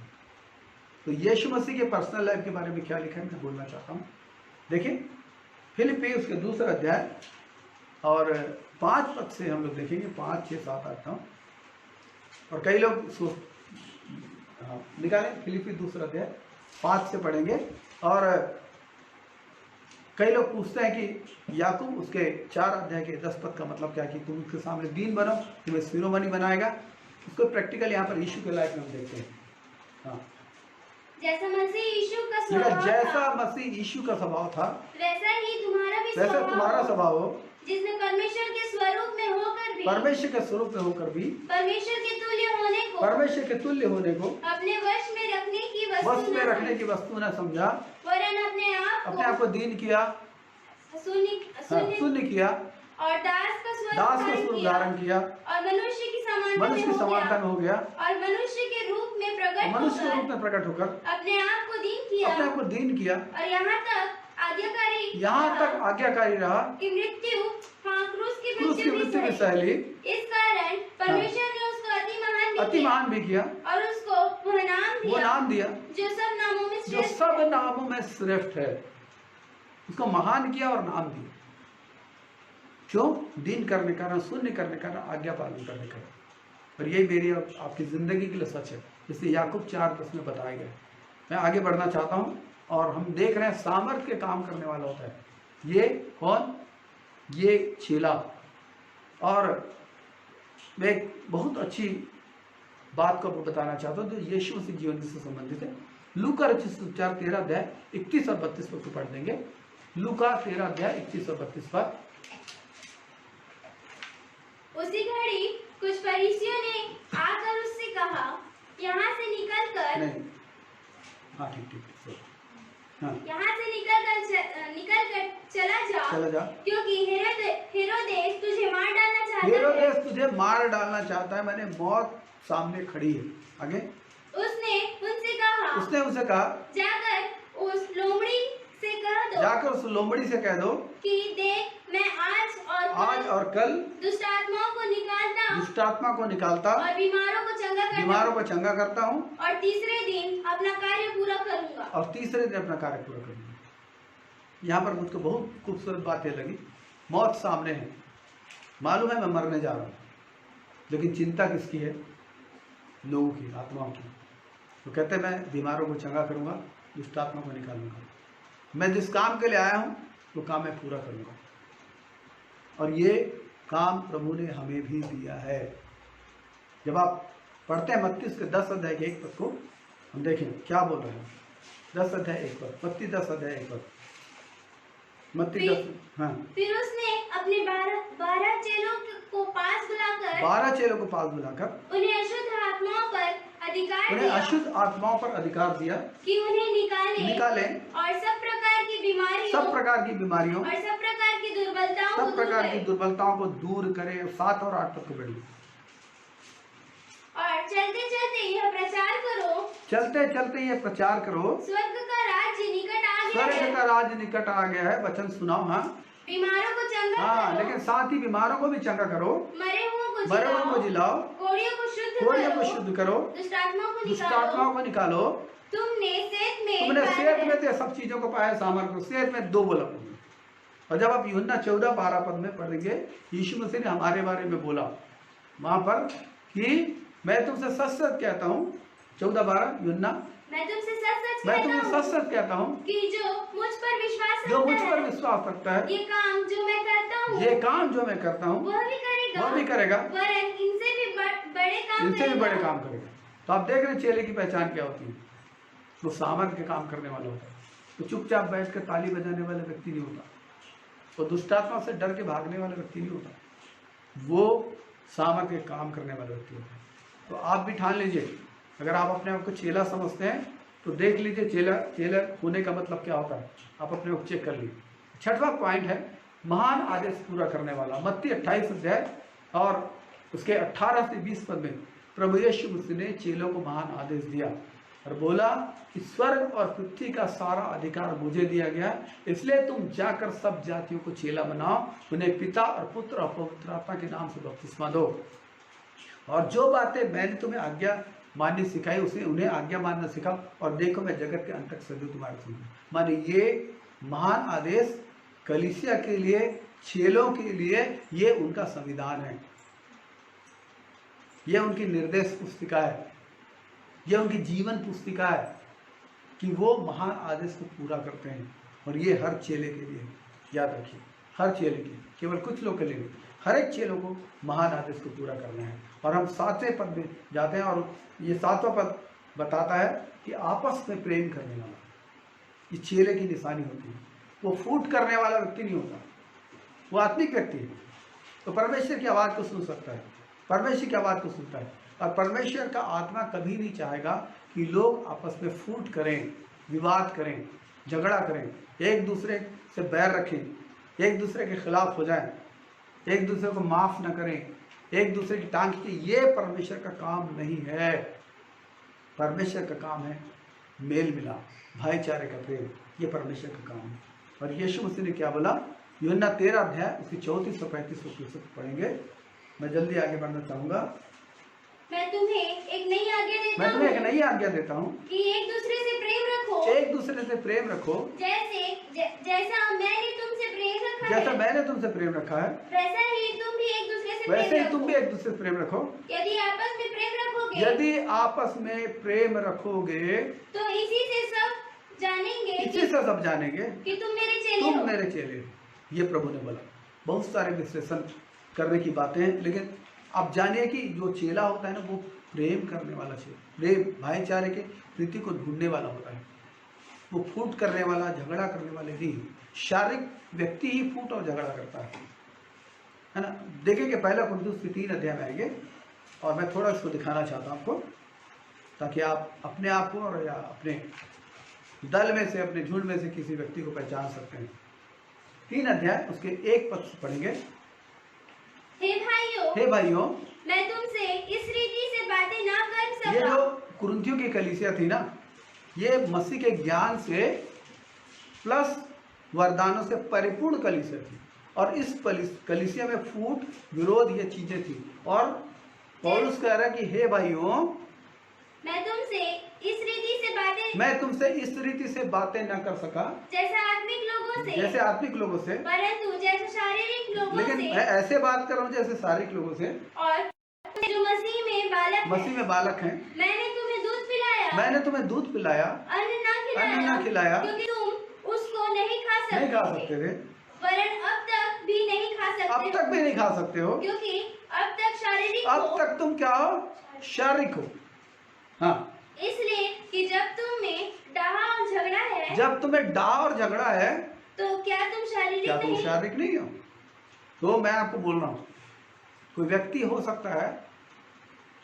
तो यीशु मसीह के पर्सनल लाइफ के बारे में क्या लिखा है मैं बोलना चाहता हूँ। देखिए फिलिप्पी उसके 2 अध्याय और 5 पद से हम लोग देखेंगे, 5, 6, 7, 8, 9। और कई लोग निकालें, फिलिप्पी 2 अध्याय 5 से पढ़ेंगे। और कई लोग पूछते हैं कि याकूब उसके 4 अध्याय के 10 पद का मतलब क्या है कि तुम उसके सामने दीन बनो, तुम्हें शिरोमणि बनाएगा। उसको प्रैक्टिकल यहाँ पर यीशु के लाइफ में हम देखते हैं। हाँ, जैसा मसीह यीशु का स्वभाव था वैसा ही तुम्हारा स्वभाव हो, जिसमें परमेश्वर के स्वरूप में होकर भी परमेश्वर के तुल्य होने को अपने वश में रखने की वस्तु न समझा, वरन अपने आप को दीन किया, शून्य किया, और दास का स्वरूप धारण किया, और मनुष्य की समानता में हो गया, और मनुष्य के रूप में प्रकट होकर अपने आप को दीन किया, और यहाँ तक आज्ञाकारी रहा कि मृत्यु, क्रूस की मृत्यु में सह ली। इस कारण परमेश्वर ने उसको अति महान भी किया, और उसको वो नाम दिया जो सब नामों में श्रेष्ठ है। उसको महान किया और नाम दिया। क्यों? दीन करने का ना, शून्य करने का ना, आज्ञा पालन करने का। और यही मेरी आपकी जिंदगी के लिए सच है, जिससे याकूब 4:10 में बताया गया। मैं आगे बढ़ना चाहता हूँ। और हम देख रहे हैं सामर्थ्य के काम करने वाला होता है। ये कौन? ये चेला। और मैं एक बहुत अच्छी बात को बताना चाहता हूँ जो यीशु मसीह जीवन से संबंधित है। लूका रचित सुसमाचार 13 अध्याय 31 और 32 पद को पढ़ देंगे। लूका 13 अध्याय 31 और 32 पद। उसी घड़ी कुछ फरीसियों ने आकर उससे कहा, यहाँ से निकलकर नहीं, हाँ ठीक, हाँ, यहाँ से निकल कर चला जा, क्योंकि हेरोदेस तुझे मार डालना चाहता है। मैंने मौत सामने खड़ी है। आगे उसने उनसे कहा, जाकर उस लोमड़ी से कह दो कि देख मैं आज और कल दुष्ट आत्मा को निकालता और बीमारों को चंगा करता हूँ, और तीसरे दिन अपना कार्य पूरा करूँगा। यहाँ पर मुझको बहुत खूबसूरत बातें लगी। मौत सामने है, मालूम है मैं मरने जा रहा हूँ, लेकिन चिंता किसकी है? लोगों की, आत्माओं की। तो कहते मैं बीमारों को चंगा करूँगा, दुष्ट आत्मा को निकालूंगा। मैं जिस काम के लिए आया हूँ वो काम मैं पूरा करूँगा। और ये काम प्रभु ने हमें भी दिया है। जब आप पढ़ते हैं मत्ती के 10 अध्याय के 1 पद को, हम देखें क्या बोल रहे हैं। 10 अध्याय 1 पद, मत्ती 10 अध्याय 1 पद, मत्ती 10। हाँ, फिर उसने अपने 12 चेलों को पास बुलाकर उन्हें अशुद्ध आत्माओं पर अधिकार दिया कि उन्हें निकाले और सब प्रकार की बीमारियों और सब प्रकार की दुर्बलताओं को दूर करे। 7 और 8 तक बढ़ी। और चलते चलते यह प्रचार करो, स्वर्ग का राज्य निकट आ गया है। वचन सुनाओ। हाँ, बीमारों को चंगा करो, लेकिन साथ ही बीमारों को भी चंगा करो, मरे हुओं को जिलाओ, कोढ़ियों को शुद्ध करो, दुष्ट आत्माओं को निकालो, तुमने सेत में तो सब चीजों को पाया, सामर्थ को। सेत में 2 बोला प्रभु। और जब आप यूहन्ना 14:12 पद में पढ़ेंगे, यीशु मसीह ने हमारे बारे में बोला वहां पर कि मैं तुमसे सच सच कहता हूँ, 14:12 यूहन्ना, मैं तुमसे सच सच कहता हूँ कि जो मुझ पर विश्वास रखता है, ये काम जो मैं करता हूँ वह भी करेगा, वरन इनसे भी बड़े काम करेगा। तो आप देख रहे हैं चेले की पहचान क्या होती है। वो सामर्थ के काम करने वाला होता है। तो चुपचाप बैठ कर ताली बजाने वाला व्यक्ति नहीं होता। वो दुष्टात्मा से डर के भागने वाला व्यक्ति नहीं होता। वो सामर्थ के काम करने वाला व्यक्ति होता है। तो आप भी ठान लीजिए, अगर आप अपने आप को चेला समझते हैं तो देख लीजिए चेला होने का मतलब क्या होता है। आप अपने आप चेक कर लीजिए। 6वां पॉइंट है महान आदेश पूरा करने वाला। मत्ती 28 अध्याय और उसके 18 से 20 पद में प्रभु यीशु मसीह ने चेलों को महान आदेश दिया और बोला कि स्वर्ग और पृथ्वी का सारा अधिकार मुझे दिया गया, इसलिए तुम जाकर सब जातियों को चेला बनाओ, उन्हें पिता और पुत्र और पवित्र आत्मा के नाम से बपतिस्मा दो, और जो बातें मैंने तुम्हें आज्ञा माननी सिखाई उसे उन्हें आज्ञा मानना सिखाओ, और देखो मैं जगत के अंत तक सदैव तुम्हारे संग हूं। माने ये महान आदेश कलीसिया के लिए, चेलों के लिए, ये उनका संविधान है, ये उनकी निर्देश पुस्तिका है, ये उनकी जीवन पुस्तिका है कि वो महान आदेश को पूरा करते हैं। और ये हर चेले के लिए, याद रखिए, हर चेले के लिए, केवल कुछ लोग के लिए नहीं, हर एक चेलों को महान आदेश को पूरा करना है। और हम 7वें पद में जाते हैं और ये 7वां पद बताता है कि आपस में प्रेम करने वाला, ये चेले की निशानी होती है। वो फूट करने वाला व्यक्ति नहीं होता, वो आत्मिक व्यक्ति है। तो परमेश्वर की आवाज़ को सुन सकता है, परमेश्वर की आवाज़ को सुनता है। और परमेश्वर का आत्मा कभी नहीं चाहेगा कि लोग आपस में फूट करें, विवाद करें, झगड़ा करें, एक दूसरे से बैर रखें, एक दूसरे के खिलाफ हो जाएं, एक दूसरे को माफ़ न करें, एक दूसरे की टांग खींचे। ये परमेश्वर का काम नहीं है। परमेश्वर का काम है मेल मिलाप, भाईचारे का प्रेम, ये परमेश्वर का काम है। और यीशु मसीह ने क्या बोला, यूहन्ना 13 अध्याय उसकी 34 और 35 पढ़ेंगे। मैं जल्दी आगे बढ़ना चाहूँगा। मैं तुम्हें एक नई आज्ञा देता हूँ कि एक दूसरे से प्रेम रखो, जैसा मैंने तुमसे प्रेम रखा है, वैसा ही तुम भी एक दूसरे से प्रेम रखो। यदि आपस में प्रेम रखोगे तो इसी से सब जानेंगे कि तुम मेरे चेले हो। ये प्रभु ने बोला। बहुत सारे विश्लेषण करने की बातें हैं, लेकिन आप जानिए कि जो चेला होता है ना, वो प्रेम करने वाला चेला, प्रेम भाईचारे के प्रीति को ढूंढने वाला होता है। वो फूट करने वाला, झगड़ा करने वाले नहीं। शारीरिक व्यक्ति ही फूट और झगड़ा करता है ना। देखेंगे पहला कुरिन्थियों के 3 अध्याय में आएंगे और मैं थोड़ा इसको दिखाना चाहता हूँ आपको, ताकि आप अपने आप को और या अपने दल में से, अपने झुंड में से किसी व्यक्ति को पहचान सकते हैं। 3 अध्याय उसके 1 पद से पढ़ेंगे। हे भाइयों, मैं तुमसे इस रीति से बातें ना कर सका। ये जो कुरिन्थियों की कलीसिया थी ना, ये मसीह के ज्ञान से प्लस वरदानों से परिपूर्ण कलीसिया थी। और इस कलीसिया में फूट, विरोध, ये चीजें थी। और पौलुस कह रहा है कि हे भाइयों, मैं तुमसे इस रीति से बातें न कर सका जैसे आत्मिक लोगों से, परंतु जैसे शारीरिक लोगों लेकिन से। मैं ऐसे बात कर रहा हूँ जैसे शारीरिक लोगों से, और जो मसीह में बालक हैं, मैंने तुम्हें दूध पिलाया, अन्न ना खिलाया, क्योंकि तुम उसको नहीं खा सकते थे, वरन अब तक भी नहीं खा सकते हो, क्योंकि अब तक तुम क्या हो, शारीरिक हो। हाँ, इसलिए कि जब तुम्हें डाह और झगड़ा है, तो क्या तुम शारीरिक नहीं हो। तो मैं आपको बोल रहा हूँ, कोई व्यक्ति हो सकता है,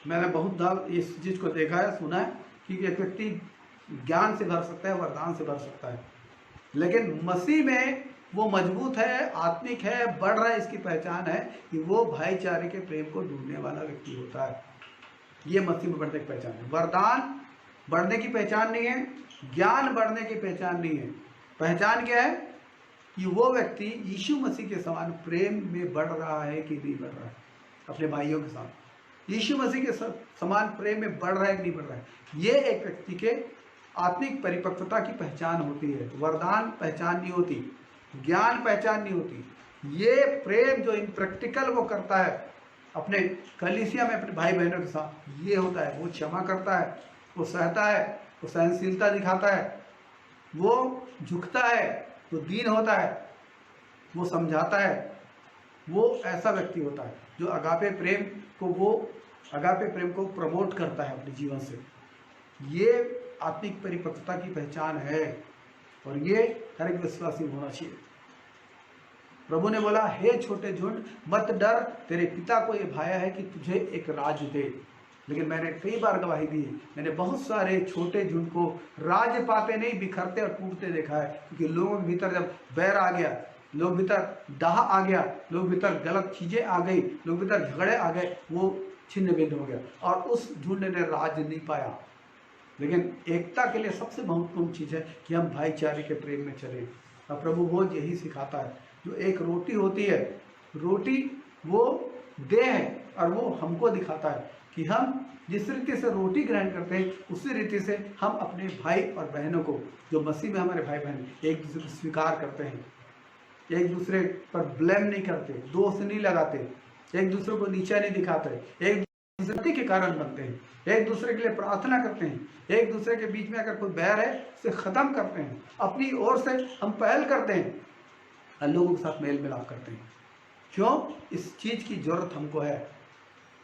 मैंने बहुत बार इस चीज को देखा है, सुना है कि एक व्यक्ति ज्ञान से भर सकता है, वरदान से भर सकता है, लेकिन मसीह में वो मजबूत है, आत्मिक है, बढ़ रहा है। इसकी पहचान है कि वो भाईचारे के प्रेम को ढूंढने वाला व्यक्ति होता है। ये मसीह में बढ़ने की पहचान है। वरदान बढ़ने की पहचान नहीं है, ज्ञान बढ़ने की पहचान नहीं है। पहचान क्या है कि वो व्यक्ति यीशु मसीह के समान प्रेम में बढ़ रहा है कि नहीं बढ़ रहा है अपने भाइयों के साथ। यीशु मसीह के समान प्रेम में बढ़ रहा है कि नहीं बढ़ रहा है। ये एक व्यक्ति के आत्मिक परिपक्वता की पहचान होती है, वरदान पहचान नहीं होती, ज्ञान पहचान नहीं होती। ये प्रेम जो इन प्रैक्टिकल वो करता है अपने कलीसिया में अपने भाई बहनों के साथ, ये होता है। वो क्षमा करता है, वो सहता है, वो सहनशीलता दिखाता है, वो झुकता है, वो दीन होता है, वो समझाता है। वो ऐसा व्यक्ति होता है जो अगापे प्रेम को प्रमोट करता है अपने जीवन से। ये आत्मिक परिपक्वता की पहचान है और ये हर एक विश्वासी होना चाहिए। प्रभु ने बोला, हे छोटे झुंड मत डर, तेरे पिता को ये भाया है कि तुझे एक राज दे। लेकिन मैंने कई बार गवाही दी, मैंने बहुत सारे छोटे झुंड को राज पाते नहीं, बिखरते और टूटते देखा है। क्योंकि लोगों के भीतर जब बैर आ गया, लोग भीतर दाह आ गया, लोग भीतर गलत चीजें आ गई, लोग भीतर झगड़े आ गए, वो छिन्न भिन्न हो गया और उस झुंड ने राज नहीं पाया। लेकिन एकता के लिए सबसे महत्वपूर्ण चीज है कि हम भाईचारे के प्रेम में चलें। और प्रभु वो यही सिखाता है। जो एक रोटी होती है, रोटी वो देह है और वो हमको दिखाता है कि हम जिस रीति से रोटी ग्रहण करते हैं उसी रीति से हम अपने भाई और बहनों को, जो मसीह में हमारे भाई बहन, एक दूसरे को स्वीकार करते हैं, एक दूसरे पर ब्लेम नहीं करते, दोष नहीं लगाते, एक दूसरे को नीचा नहीं दिखाते, एक दूसरे के कारण बनते हैं, एक दूसरे के लिए प्रार्थना करते हैं, एक दूसरे के बीच में अगर कोई बैर है उसे खत्म करते हैं, अपनी ओर से हम पहल करते हैं और लोगों के साथ मेल मिलाप करते हैं। क्यों? इस चीज की जरूरत हमको है।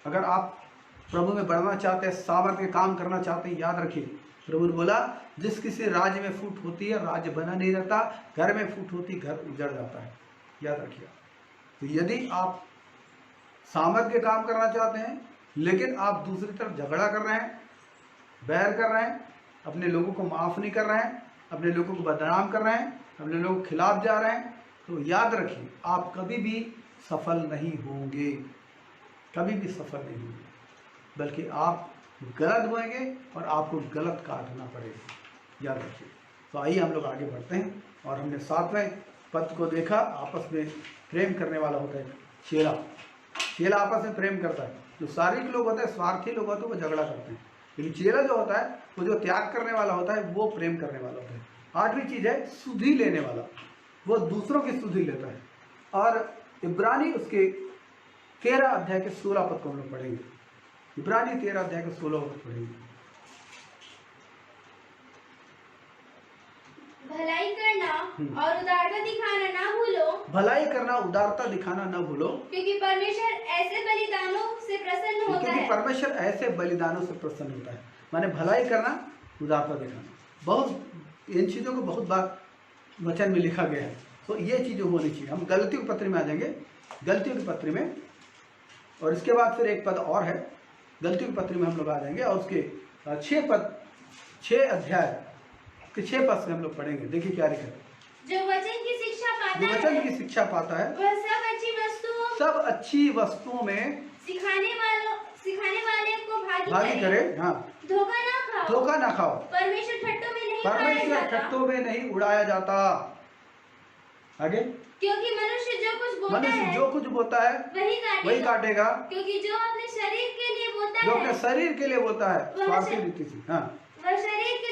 अगर आप प्रभु में बढ़ना चाहते हैं, सामर्थ्य के काम करना चाहते हैं, याद रखिए प्रभु ने बोला, जिस किसी राज्य में फूट होती है राज्य बना नहीं रहता, घर में फूट होती घर उजड़ जाता है। याद रखिए। तो यदि आप सामर्थ्य के काम करना चाहते हैं लेकिन आप दूसरी तरफ झगड़ा कर रहे हैं, बैर कर रहे हैं, अपने लोगों को माफ नहीं कर रहे हैं, अपने लोगों को बदनाम कर रहे हैं, अपने लोगों के खिलाफ जा रहे हैं, तो याद रखिए आप कभी भी सफल नहीं होंगे, कभी भी सफल नहीं होंगे, बल्कि आप गलत बोएंगे और आपको गलत काटना पड़ेगा। याद रखिए। तो आइए हम लोग आगे बढ़ते हैं। और हमने 7वें पद को देखा, आपस में प्रेम करने वाला होता है चेला। चेला आपस में प्रेम करता है। जो शारीरिक लोग होते हैं, स्वार्थी लोग होते हैं, वो झगड़ा करते हैं। लेकिन चेला जो होता है, वो जो त्याग करने वाला होता है, वो प्रेम करने वाला होता है। 8वीं चीज है सुधि लेने वाला, वो दूसरों की सुधि लेता है। और इब्रानी उसके 13 अध्याय के 16 पद को हम लोग पढ़ेंगे। इब्रानी 13 अध्याय के 16 पद पढ़ेंगे। भलाई करना और उदारता दिखाना ना भूलो। भलाई करना, उदारता दिखाना ना भूलो, क्योंकि परमेश्वर ऐसे बलिदानों से प्रसन्न होता है। क्योंकि परमेश्वर ऐसे बलिदानों से प्रसन्न होता है। माने भलाई करना, उदारता दिखाना। बहुत इन चीजों को बहुत बार वचन में लिखा गया है। तो ये चीजें होनी चाहिए। हम गलतियों के पत्र में आ जाएंगे, गलतियों के पत्र में, और इसके बाद फिर एक पद और है, गलतियों के पत्र में हम लोग आ जाएंगे और उसके 6 अध्याय के 6 पद से हम लोग पढ़ेंगे। देखिए क्या लिखा है। जो वचन की शिक्षा पाता है वह सब अच्छी वस्तुओं में सिखाने वाले को भागी करे। हाँ, धोखा ना खाओ। परमेश्वर ठट्टों में नहीं उड़ाया जाता। आगे, क्योंकि मनुष्य जो कुछ बोता है वही काटेगा। क्योंकि जो अपने शरीर के लिए बोता है स्वार्थी रीति से, हाँ, वह शरीर के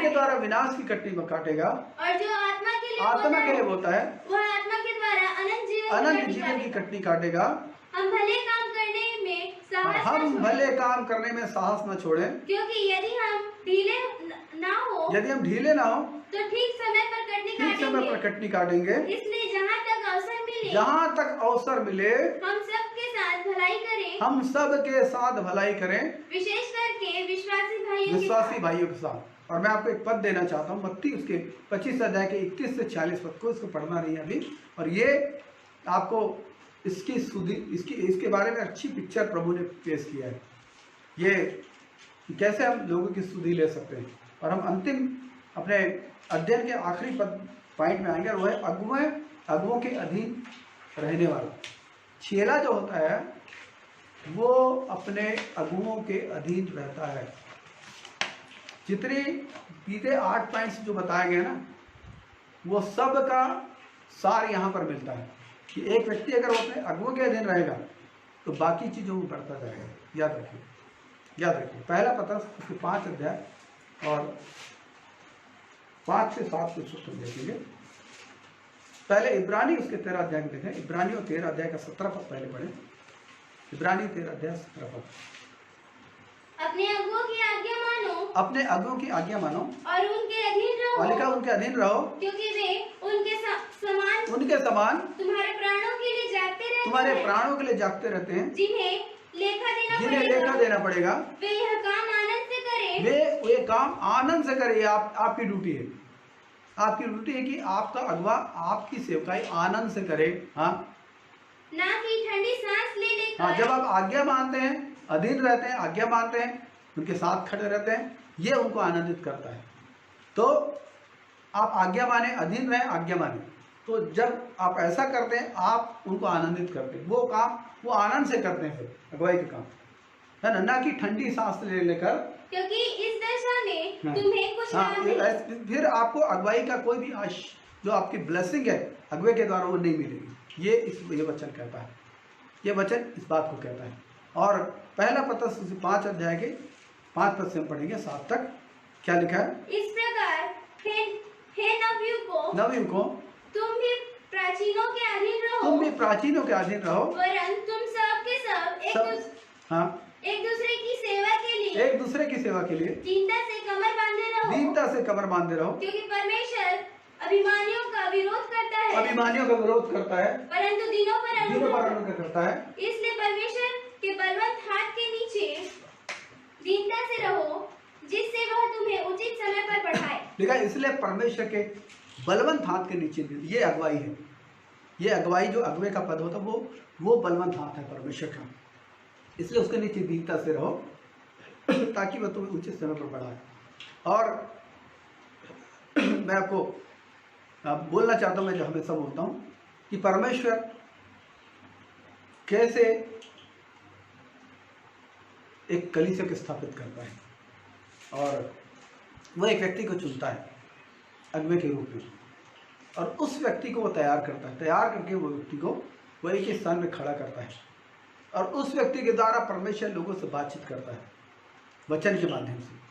द्वारा विनाश की कटनी में काटेगा। और जो आत्मा के लिए बोता है वह आत्मा के द्वारा अनंत जीवन की कटनी काटेगा। हम भले काम करने में साहस न छोड़ें, क्योंकि यदि हम ढीले ना हो तो ठीक समय पर कटनी काटेंगे। इसलिए जहाँ तक अवसर मिले हम सबके साथ भलाई करें, विशेष करके विश्वासी भाइयों के साथ। और मैं आपको एक पद देना चाहता हूँ, मत्ती उसके 25 अध्याय के 21 से 40 पद को, इसको पढ़ना नहीं है अभी। और ये आपको इसके बारे में अच्छी पिक्चर प्रभु ने पेश किया है, ये कैसे हम लोगों की सुधि ले सकते हैं। और हम अंतिम अपने अध्ययन के आखिरी पॉइंट में आएंगे, और वह है अगुओं के अधीन रहने वाला। चेला जो होता है वो अपने अगुओं के अधीन रहता है। जितने बीते 8 पॉइंट्स जो बताए गए ना, वो सब का सार यहाँ पर मिलता है कि एक व्यक्ति अगर वो अपने अगुओं के अधीन रहेगा तो बाकी चीजों में बढ़ता जाएगा। याद रखिए। पहला पत्रस उसके 5 अध्याय और 5 से 7 के सूत्र देखेंगे। पहले इब्रानी उसके 13 अध्याय में देखें। इब्रानियों 13 अध्याय का 17 पद पहले पढ़े। इब्रानी 13 अध्याय 17 पद। अपने अगुओं की आज्ञा मानो, अपने अगुओं की आज्ञा मानो और उनके अधीन रहो, और लिखा उनके अधीन रहो, क्योंकि वे उनके समान तुम्हारे प्राणों के लिए जागते रहते तुम्हारे हैं, प्राणों के लिए जागते रहते हैं, जिन्हें लेखा देना पड़ेगा। वे यह काम आनंद से करें, वे काम आनंद से करें। आपकी ड्यूटी है, आपकी ड्यूटी है कि आपका अगुआ आपकी सेवकाई आनंद से करे। हाँ, ना कि ठंडी सांस ले लेकर। हाँ, जब आप आज्ञा मानते हैं, अधीन रहते हैं, आज्ञा मानते हैं, उनके साथ खड़े रहते हैं, ये उनको आनंदित करता है। तो आप आज्ञा माने, अधीन रहे, आज्ञा माने, तो जब आप ऐसा करते हैं आप उनको आनंदित करते हैं। वो काम वो आनंद से करते हैं, फिर अगुवाई के काम है ना कि ठंडी सांस ले लेकर, क्योंकि इस दशा में तुम्हें कुछ फिर आपको अगुवाई का कोई भी जो आपकी ब्लेसिंग है अगुवे के द्वारा वो नहीं मिलेगी। ये वचन कहता है, ये वचन इस बात को कहता है। और पहला पत्रस 5 अध्याय के 5 पद से हम पढ़ेंगे 7 तक। क्या लिखा है? इस प्रकार हे नवयुवकों को तुम भी प्राचीनों के अधीन रहो, वरन तुम सब के सब एक दूसरे की सेवा के लिए दीनता से कमर बांधे रहो, क्योंकि परमेश्वर अभिमानियों का विरोध करता है, परंतु दीनों पर अनुग्रह करता है। इसलिए परमेश्वर के बलवंत हाथ के नीचे दीनता से रहो, जिससे वह तुम्हें उचित समय पर बढ़ाए। देखा, इसलिए परमेश्वर के बलवंत हाथ के नीचे, ये अगुवाई है। ये अगुवाई जो अगुवे का पद होता है वो बलवंत हाथ है परमेश्वर का, इसलिए उसके नीचे दीनता से रहो ताकि वह तुम्हें उचित समय पर बढ़ाए। और मैं आपको बोलना चाहता हूँ, मैं जो हमेशा बोलता हूँ कि परमेश्वर कैसे एक कलीसिया को स्थापित करता है, और वह एक व्यक्ति को चुनता है अगुवे के रूप में, और उस व्यक्ति को वो तैयार करता है। तैयार करके वो व्यक्ति को वो एक स्थान में खड़ा करता है, और उस व्यक्ति के द्वारा परमेश्वर लोगों से बातचीत करता है वचन के माध्यम से।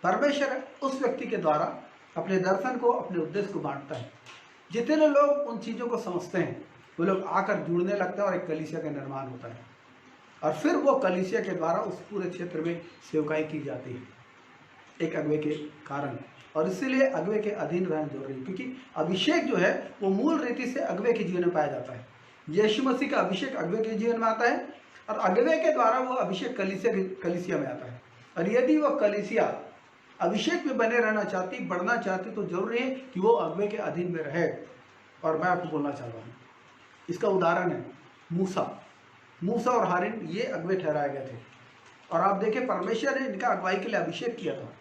परमेश्वर उस व्यक्ति के द्वारा अपने दर्शन को, अपने उद्देश्य को बांटता है। जितने लोग उन चीज़ों को समझते हैं वो लोग आकर जुड़ने लगते हैं और एक कलीसिया का निर्माण होता है, और फिर वो कलीसिया के द्वारा उस पूरे क्षेत्र में सेवकाई की जाती है एक अगुवे के कारण। और इसीलिए अगुवे के अधीन रहना जरूरी है, क्योंकि अभिषेक जो है वो मूल रीति से अगुवे के जीवन में पाया जाता है। यीशु मसीह का अभिषेक अगुवे के जीवन में आता है, और अगुवे के द्वारा वो अभिषेक कलीसिया में आता है। और यदि वो कलीसिया अभिषेक में बने रहना चाहती, बढ़ना चाहती, तो जरूरी है कि वो अगुवे के अधीन में रहे। और मैं आपको बोलना चाहता हूँ, इसका उदाहरण है मूसा और हारून, ये अगुवे ठहराए गए थे। और आप देखें, परमेश्वर ने इनका अगुवाई के लिए अभिषेक किया था,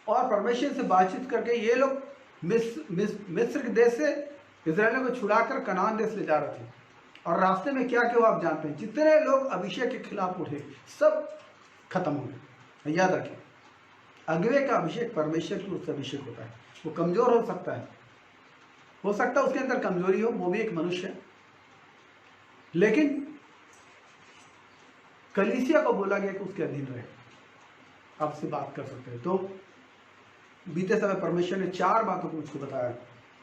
और परमेश्वर से बातचीत करके ये लोग मिस्र के देश से इजराइलियों को छुड़ाकर कनान देश ले जा रहे थे। और रास्ते में क्या क्या आप जानते हैं, जितने लोग अभिषेक के खिलाफ उठे सब खत्म हो गए। याद रखें, अगुवे का अभिषेक परमेश्वर की ओर से अभिषेक होता है। वो कमजोर हो सकता है उसके अंदर कमजोरी हो, वो भी एक मनुष्य है, लेकिन कलीसिया को बोला गया कि उसके अधीन रहे, आपसे बात कर सकते हैं। तो बीते समय परमेश्वर ने 4 बातों को मुझको बताया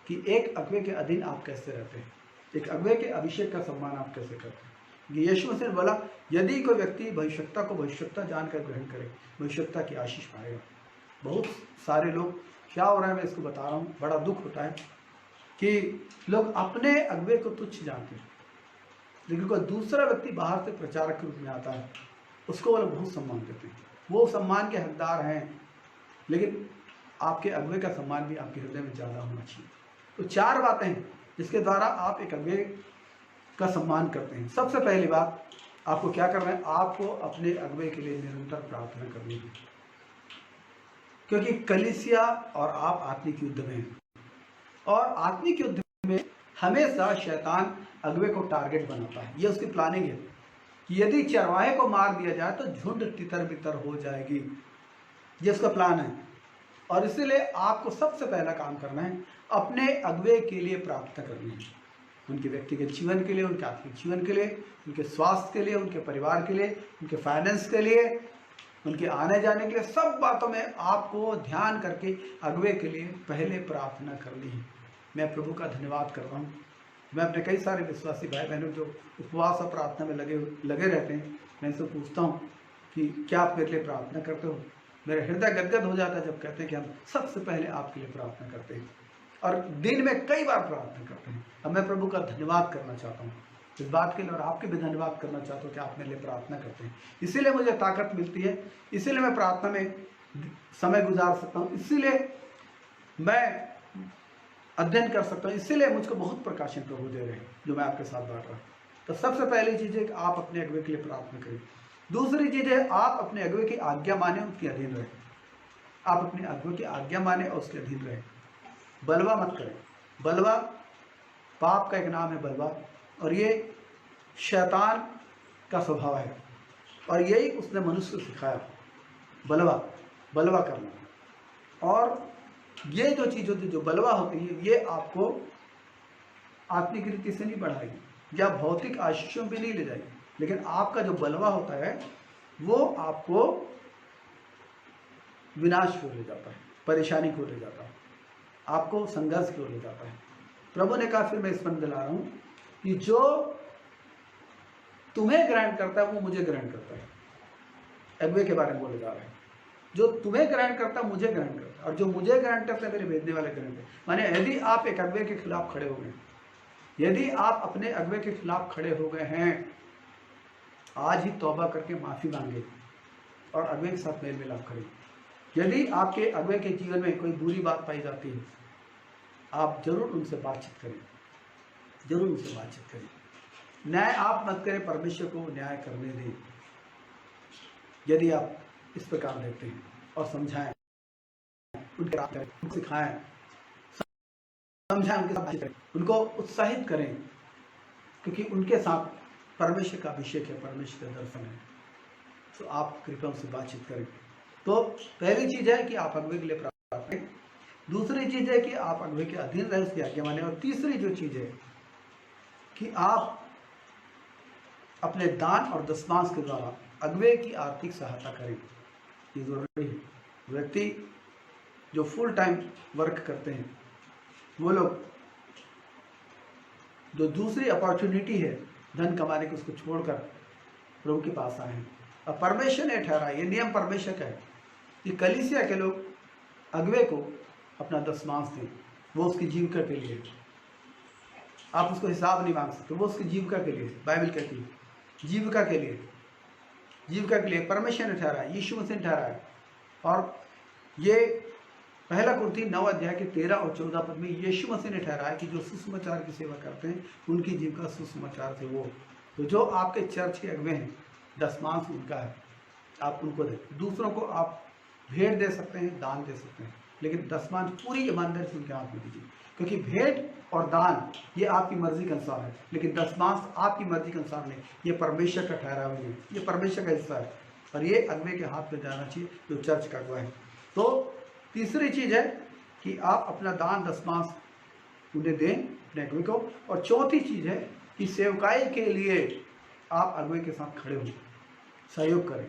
कि एक अगुवे के अधीन आप कैसे रहते हैं, एक अगुवे के अभिषेक का सम्मान आप कैसे करते हैं। यीशु मसीह ने बोला, यदि कोई व्यक्ति भविष्यवक्ता को भविष्यवक्ता जानकर ग्रहण करे, भविष्यवक्ता की आशीष पाएगा। बहुत सारे लोग, क्या हो रहा है मैं इसको बता रहा हूँ, बड़ा दुख होता है कि लोग अपने अगुवे को तुच्छ जानते हैं, लेकिन कोई दूसरा व्यक्ति बाहर से प्रचारक के रूप में आता है, उसको वो लोग बहुत सम्मान देते हैं, वो सम्मान के हकदार हैं। लेकिन आपके अगुवे का सम्मान भी आपके हृदय में ज़्यादा होना चाहिए। तो 4 बातें हैं जिसके द्वारा आप एक अगुवे का सम्मान करते हैं। सबसे पहली बात, आपको क्या करना है, आपको अपने अगुवे के लिए निरंतर प्रार्थना करनी है, क्योंकि कलीसिया और आप आत्मिक युद्ध में हैं, और आत्मिक युद्ध में हमेशा शैतान अगुवे को टारगेट बनाता है। ये उसकी प्लानिंग है कि यदि चरवाहे को मार दिया जाए तो झुंड तितर बितर हो जाएगी, ये उसका प्लान है। और इसीलिए आपको सबसे पहला काम करना है, अपने अगुवे के लिए प्रार्थना करनी है, उनके व्यक्तिगत जीवन के लिए, उनके आत्मिक जीवन के लिए, उनके स्वास्थ्य के लिए, उनके परिवार के लिए, उनके फाइनेंस के लिए, उनके आने जाने के लिए, सब बातों में आपको ध्यान करके अगुवे के लिए पहले प्रार्थना करनी है। मैं प्रभु का धन्यवाद कर रहा हूँ। मैं अपने कई सारे विश्वासी भाई बहनों जो उपवास और प्रार्थना में लगे रहते हैं, मैं इनसे पूछता हूँ कि क्या आप मेरे लिए प्रार्थना करते हो। मेरा हृदय गदगद हो जाता है जब कहते हैं कि हम सबसे पहले आपके लिए प्रार्थना करते हैं और दिन में कई बार प्रार्थना करते हैं। अब मैं प्रभु का धन्यवाद करना चाहता हूँ इस बात के लिए, और आपके भी धन्यवाद करना चाहता हूँ कि आप मेरे लिए प्रार्थना करते हैं। इसीलिए मुझे ताकत मिलती है, इसीलिए मैं प्रार्थना में समय गुजार सकता हूँ, इसीलिए मैं अध्ययन कर सकता हूँ, इसीलिए मुझको बहुत प्रकाशन प्रभु दे रहे हैं जो मैं आपके साथ बांट रहा हूँ। तो सबसे पहली चीज़ है कि आप अपने अगुवे के लिए प्रार्थना करें। दूसरी चीज़ है आप अपने अगुवे की आज्ञा माने, उसके अधीन रहें। आप अपने अगुवे की आज्ञा माने और उसके अधीन रहें। बलवा मत करें। बलवा पाप का एक नाम है, बलवा, और ये शैतान का स्वभाव है और यही उसने मनुष्य को सिखाया, बलवा करना। और ये जो चीज़ होती है, जो बलवा होती है, ये आपको आत्मिक रीति से नहीं बढ़ाएगी या भौतिक आशीषों पे नहीं ले जाएगी, लेकिन आपका जो बलवा होता है वो आपको विनाश की ओर ले जाता है, परेशानी की ओर ले जाता है, आपको संघर्ष की ओर ले जाता है। प्रभु ने कहा, फिर मैं स्मरण दिला रहा हूँ कि जो तुम्हें ग्रहण करता है वो मुझे ग्रहण करता है। अगुवे के बारे में बोले जा रहे हैं, जो तुम्हें ग्रहण करता है मुझे ग्रहण करता है, और जो मुझे ग्रहण करता है मेरे भेजने वाले ग्रहण करते हैं। माने यदि आप एक अगुवे के खिलाफ खड़े हो गए, यदि आप अपने अगुवे के खिलाफ खड़े हो गए हैं, आज ही तौबा करके माफ़ी मांगे और अगुवे के साथ मेल मिलाप करें। यदि आपके अगुवे के जीवन में कोई बुरी बात पाई जाती है, आप जरूर उनसे बातचीत करें, जरूर उनसे बातचीत करें। न्याय आप मत करें, परमेश्वर को न्याय करने दें। यदि आप इस प्रकार देखते हैं और समझाएं, उनके सिखाएं, समझाएं, उनके साथ बातचीत करें, उनको उत्साहित करें, क्योंकि उनके साथ परमेश्वर का अभिषेक है, परमेश्वर का दर्शन है। तो आप कृपया उनसे बातचीत करें। तो पहली चीज़ है कि आप अगुवे के लिए प्रार्थना करें। दूसरी चीज़ है कि आप अगुवे के अधीन रहें, उसकी आज्ञा माने। और तीसरी जो चीज़ है कि आप अपने दान और दशमांश के द्वारा अगुवे की आर्थिक सहायता करें। ये जरूरी है। व्यक्ति जो फुल टाइम वर्क करते हैं, वो लोग जो दूसरी अपॉर्चुनिटी है धन कमाने की, उसको छोड़कर प्रभु के पास आए हैं। और परमेश्वर ने ठहराया, ये नियम परमेश्वर का है कि कलीसिया के लोग अगुवे को अपना दशमांश दें। वो उसकी जीविका के लिए, आप उसको हिसाब नहीं मांग सकते, वो उसकी जीविका के लिए, बाइबल कहती है जीविका के लिए, जीविका के लिए परमेश्वर ने ठहराया, यीशु मसीह ने ठहराया। और ये पहला कुरिन्थी 9 अध्याय के 13 और 14 पद में यीशु मसीह ने ठहराया कि जो सुसमाचार की सेवा करते हैं उनकी जीविका सुसमाचार से वो। तो जो आपके चर्च के अगुवे हैं, दशमांश उनका है, आप उनको दें। दूसरों को आप भेंट दे सकते हैं, दान दे सकते हैं, लेकिन दशमांश पूरी ईमानदारी से उनके हाथ में दीजिए, क्योंकि भेंट और दान ये आपकी मर्जी के अनुसार है, लेकिन दशमांश आपकी मर्जी के अनुसार नहीं, ये परमेश्वर का ठहरा हुआ है, ये परमेश्वर का हिस्सा है और ये अगुवे के हाथ में जाना चाहिए जो चर्च का अगुवा है। तो तीसरी चीज़ है कि आप अपना दान दशमांश उन्हें दें, अपने अगुवे को। और चौथी चीज़ है कि सेवकाई के लिए आप अगुवे के साथ खड़े हों, सहयोग करें,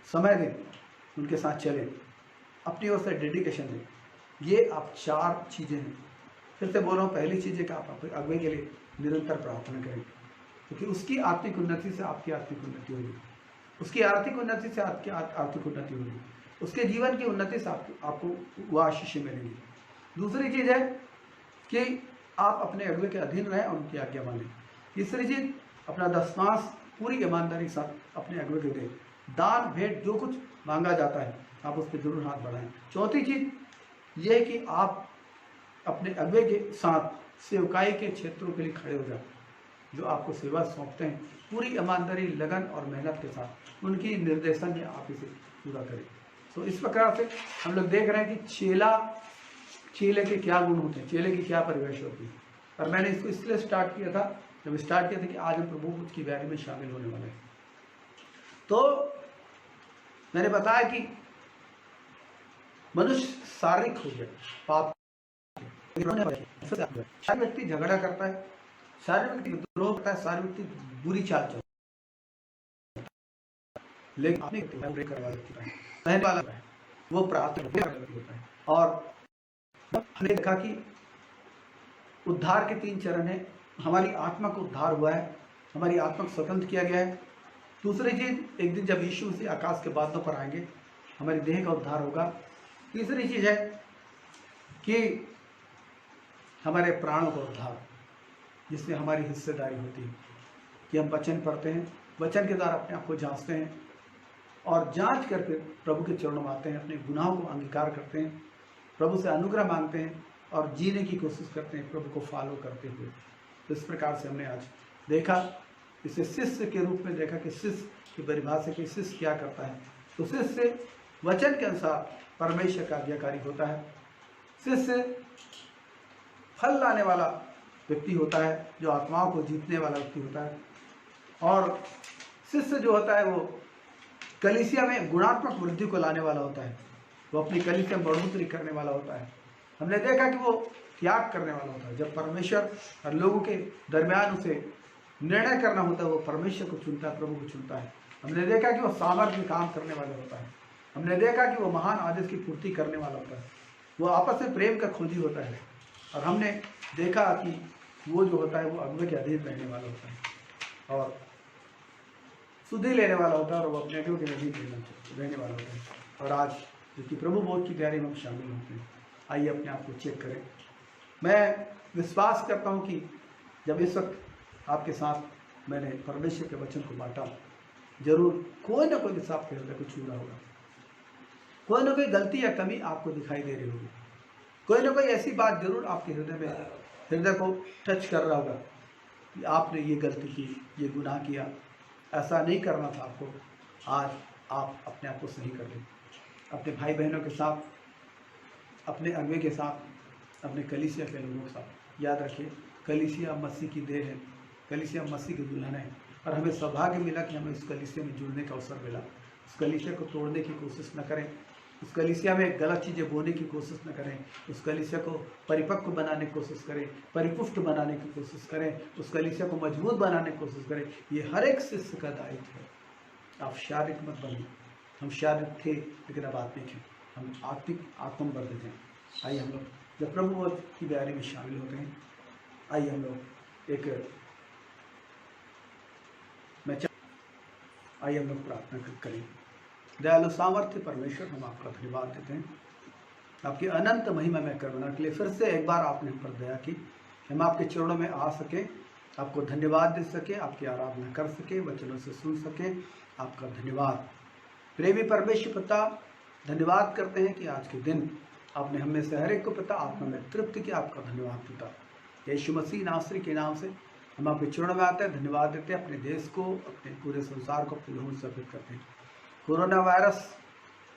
समय दें, उनके साथ चलें, अपनी ओर से डेडिकेशन दें। ये आप 4 चीज़ें हैं। फिर से बोल रहा हूँ, पहली चीज़ है कि आप अगुवे के लिए निरंतर प्रार्थना करें, क्योंकि उसकी आर्थिक उन्नति से आपकी आर्थिक उन्नति होगी, उसकी आर्थिक उन्नति से आपकी आर्थिक उन्नति होगी, उसके जीवन की उन्नति से आपको वो आशीष मिलेंगी। दूसरी चीज़ है कि आप अपने अगुवे के अधीन रहें और उनकी आज्ञा मानें। तीसरी चीज़, अपना दशमांश पूरी ईमानदारी के साथ अपने अगुवे को दें। दान भेंट जो कुछ मांगा जाता है आप उस पर जरूर हाथ बढ़ाएं। चौथी चीज़ ये है कि आप अपने अगुवे के साथ सेवकाई के क्षेत्रों के लिए खड़े हो जाए, जो आपको सेवा सौंपते हैं, पूरी ईमानदारी, लगन और मेहनत के साथ उनकी निर्देशन में आप इसे पूरा करें। तो इस प्रकार से हम लोग देख रहे हैं कि चेले के क्या गुण होते हैं, चेले की क्या परिभाषा होती है। और मैंने इसको इसलिए स्टार्ट किया था कि आज हम प्रभु की बैरी में शामिल होने वाले हैं। तो मैंने बताया कि मनुष्य शारीरिक हो गया, पाप शारीरिक व्यक्ति झगड़ा करता है, शारीरिक व्यक्ति विद्रोह करता है, शारीरिक व्यक्ति बुरी चाल चलता है, लेकिन आपने प्रे करने वाला होता है, कहने वाला होता है, वो प्रार्थना होता है। और हमने देखा कि उद्धार के 3 चरण हैं। हमारी आत्मा को उद्धार हुआ है, हमारी आत्मा को स्वतंत्र किया गया है। दूसरी चीज, एक दिन जब यीशु मसीह आकाश के बादलों पर आएंगे, हमारी देह का उद्धार होगा। तीसरी चीज है कि हमारे प्राणों का उद्धार, जिसमें हमारी हिस्सेदारी होती है कि हम वचन पढ़ते हैं, वचन के द्वारा अपने आप को जांचते हैं और जांच करके प्रभु के चरणों में आते हैं, अपने गुनाहों को अंगीकार करते हैं, प्रभु से अनुग्रह मांगते हैं और जीने की कोशिश करते हैं प्रभु को फॉलो करते हुए। तो इस प्रकार से हमने आज देखा, इसे शिष्य के रूप में देखा कि शिष्य की परिभाषा की शिष्य क्या करता है। तो शिष्य वचन के अनुसार परमेश्वर का आज्ञाकारी होता है। शिष्य फल लाने वाला व्यक्ति होता है, जो आत्माओं को जीतने वाला व्यक्ति होता है। और शिष्य जो होता है वो कलीसिया में गुणात्मक वृद्धि को लाने वाला होता है, वो अपनी कलीसिया में बढ़ोतरी करने वाला होता है। हमने देखा कि वो त्याग करने वाला होता है। जब परमेश्वर और लोगों के दरमियान उसे निर्णय करना होता है, वो परमेश्वर को चुनता है, प्रभु को चुनता है। हमने देखा कि वो सामर्थ्य में काम करने वाला होता है। हमने देखा कि वो महान आदेश की पूर्ति करने वाला होता है, वो आपस में प्रेम का खोजी होता है। और हमने देखा कि वो जो होता है वो अगुवे के अधीन रहने वाला होता है और सुधि लेने वाला होता है और वो अपने अगुवे के अधीन रहने वाला होता है। और आज क्योंकि प्रभु बोध की तैयारी में हम शामिल होते हैं, आइए अपने आप को चेक करें। मैं विश्वास करता हूँ कि जब इस वक्त आपके साथ मैंने परमेश्वर के वचन को बांटा, जरूर कोई ना कोई विषय आपके हृदय को छू रहा होगा, कोई ना कोई गलती या कमी आपको दिखाई दे रही होगी, कोई ना कोई ऐसी बात जरूर आपके हृदय को टच कर रहा होगा कि आपने ये गलती की, ये गुनाह किया, ऐसा नहीं करना था आपको। आज आप अपने आप को सही कर लें, अपने भाई बहनों के साथ, अपने अगुवे के साथ, अपने कलीसिया के लोगों के साथ। याद रखिए, कलीसिया मसीह की देह है, कलीसिया मसीह की दुल्हन है और हमें सौभाग्य मिला कि हमें इस कलीसिया में जुड़ने का अवसर मिला। उस कलीसिया को तोड़ने की कोशिश न करें, उस कलीसिया में गलत चीज़ें बोने की कोशिश न करें, उस कलीसिया को परिपक्व बनाने की कोशिश करें, परिपुष्ट बनाने की कोशिश करें, उस कलीसिया को मजबूत बनाने की कोशिश करें। ये हर एक शिष्य का दायित्व है। आप शारीरिक मत बनिए, हम शारीरिक थे लेकिन अब आत्मिक हैं, हम आत्मिक आत्मवर्धित हैं। आइए हम लोग जब प्रभु की तैयारी में शामिल होते हैं, आइए हम लोग आइए हम लोग प्रार्थना करें। दयालु सामर्थ्य परमेश्वर, हम आपका धन्यवाद देते हैं आपकी अनंत महिमा में करुणा के लिए। फिर से एक बार आपने हम पर दया की, हम आपके चरणों में आ सके, आपको धन्यवाद दे सके, आपकी आराधना कर सके, वचनों से सुन सके। आपका धन्यवाद प्रेमी परमेश्वर पिता, धन्यवाद करते हैं कि आज के दिन आपने हमें से हर एक को पिता आत्मा में तृप्ति किया। आपका धन्यवाद पिता, यीशु मसीह नासरी के नाम से हम आपके चरणों में आते हैं, धन्यवाद देते हैं। अपने देश को, अपने पूरे संसार को अपने लोगों से अर्पित करते हैं। कोरोना वायरस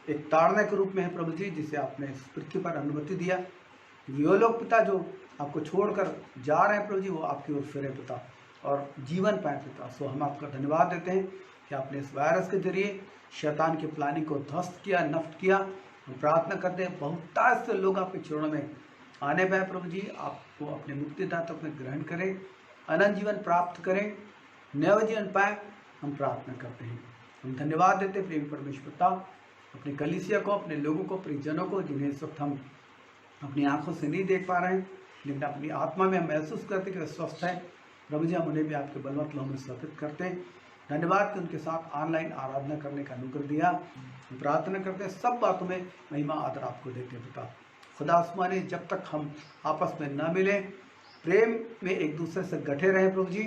एक ताड़ना के रूप में है प्रभु जी, जिसे आपने इस पृथ्वी पर अनुमति दिया। वो लोग पिता जो आपको छोड़कर जा रहे हैं प्रभु जी, वो आपकी ओर फिरे पिता और जीवन पाए पिता। सो हम आपका धन्यवाद देते हैं कि आपने इस वायरस के जरिए शैतान की प्लानिंग को ध्वस्त किया, नष्ट किया। हम प्रार्थना करते हैं बहुतायत से लोग आपके चरणों में आने पाए प्रभु जी, आपको अपने मुक्तिदाता में ग्रहण करें, अनंत जीवन प्राप्त करें, नव जीवन पाए। हम प्रार्थना करते हैं, हम धन्यवाद देते हैं प्रेम परमेश्वर पिता, अपने कलीसिया को, अपने लोगों को, परिजनों को, जिन्हें इस वक्त हम अपनी आंखों से नहीं देख पा रहे हैं लेकिन अपनी आत्मा में हम महसूस करते कि वे स्वस्थ है। प्रभु जी, हम उन्हें भी आपके बलवंत लोगों में स्थापित करते हैं। धन्यवाद कि उनके साथ ऑनलाइन आराधना करने का अनुग्रह दिया। हम प्रार्थना करते हैं सब बातों में महिमा आदर आपको देते हैं पिता। खुदा आसमानी, जब तक हम आपस में न मिलें, प्रेम में एक दूसरे से गठे रहें प्रभु जी,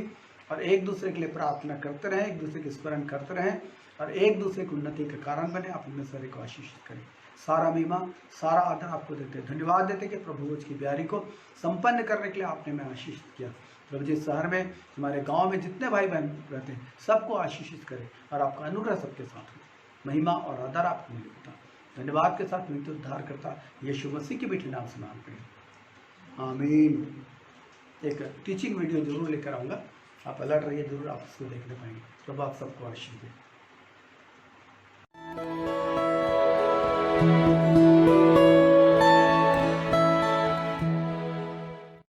और एक दूसरे के लिए प्रार्थना करते रहें, एक दूसरे के स्मरण करते रहें और एक दूसरे की उन्नति का कारण बने। आप उनमें सारे को आशीष करें। सारा महिमा, सारा आदर आपको देते हैं। धन्यवाद देते कि प्रभु की ब्यारी को संपन्न करने के लिए आपने हमें आशीष किया। प्रभु जी, शहर में, हमारे गांव में जितने भाई बहन रहते हैं सबको आशीषित करें और आपका अनुग्रह सबके साथ हो। महिमा और आदर आपको मिले पिता। धन्यवाद के साथ मृत्यु उद्धार करता यीशु मसीह के मीठे नाम से मांगते हैं, आमीन। एक टीचिंग वीडियो जरूर लेकर आऊँगा, आप अलर्ट रहिए, जरूर आप उसको देखने पाएंगे। प्रभु आप सबको आशीष दे।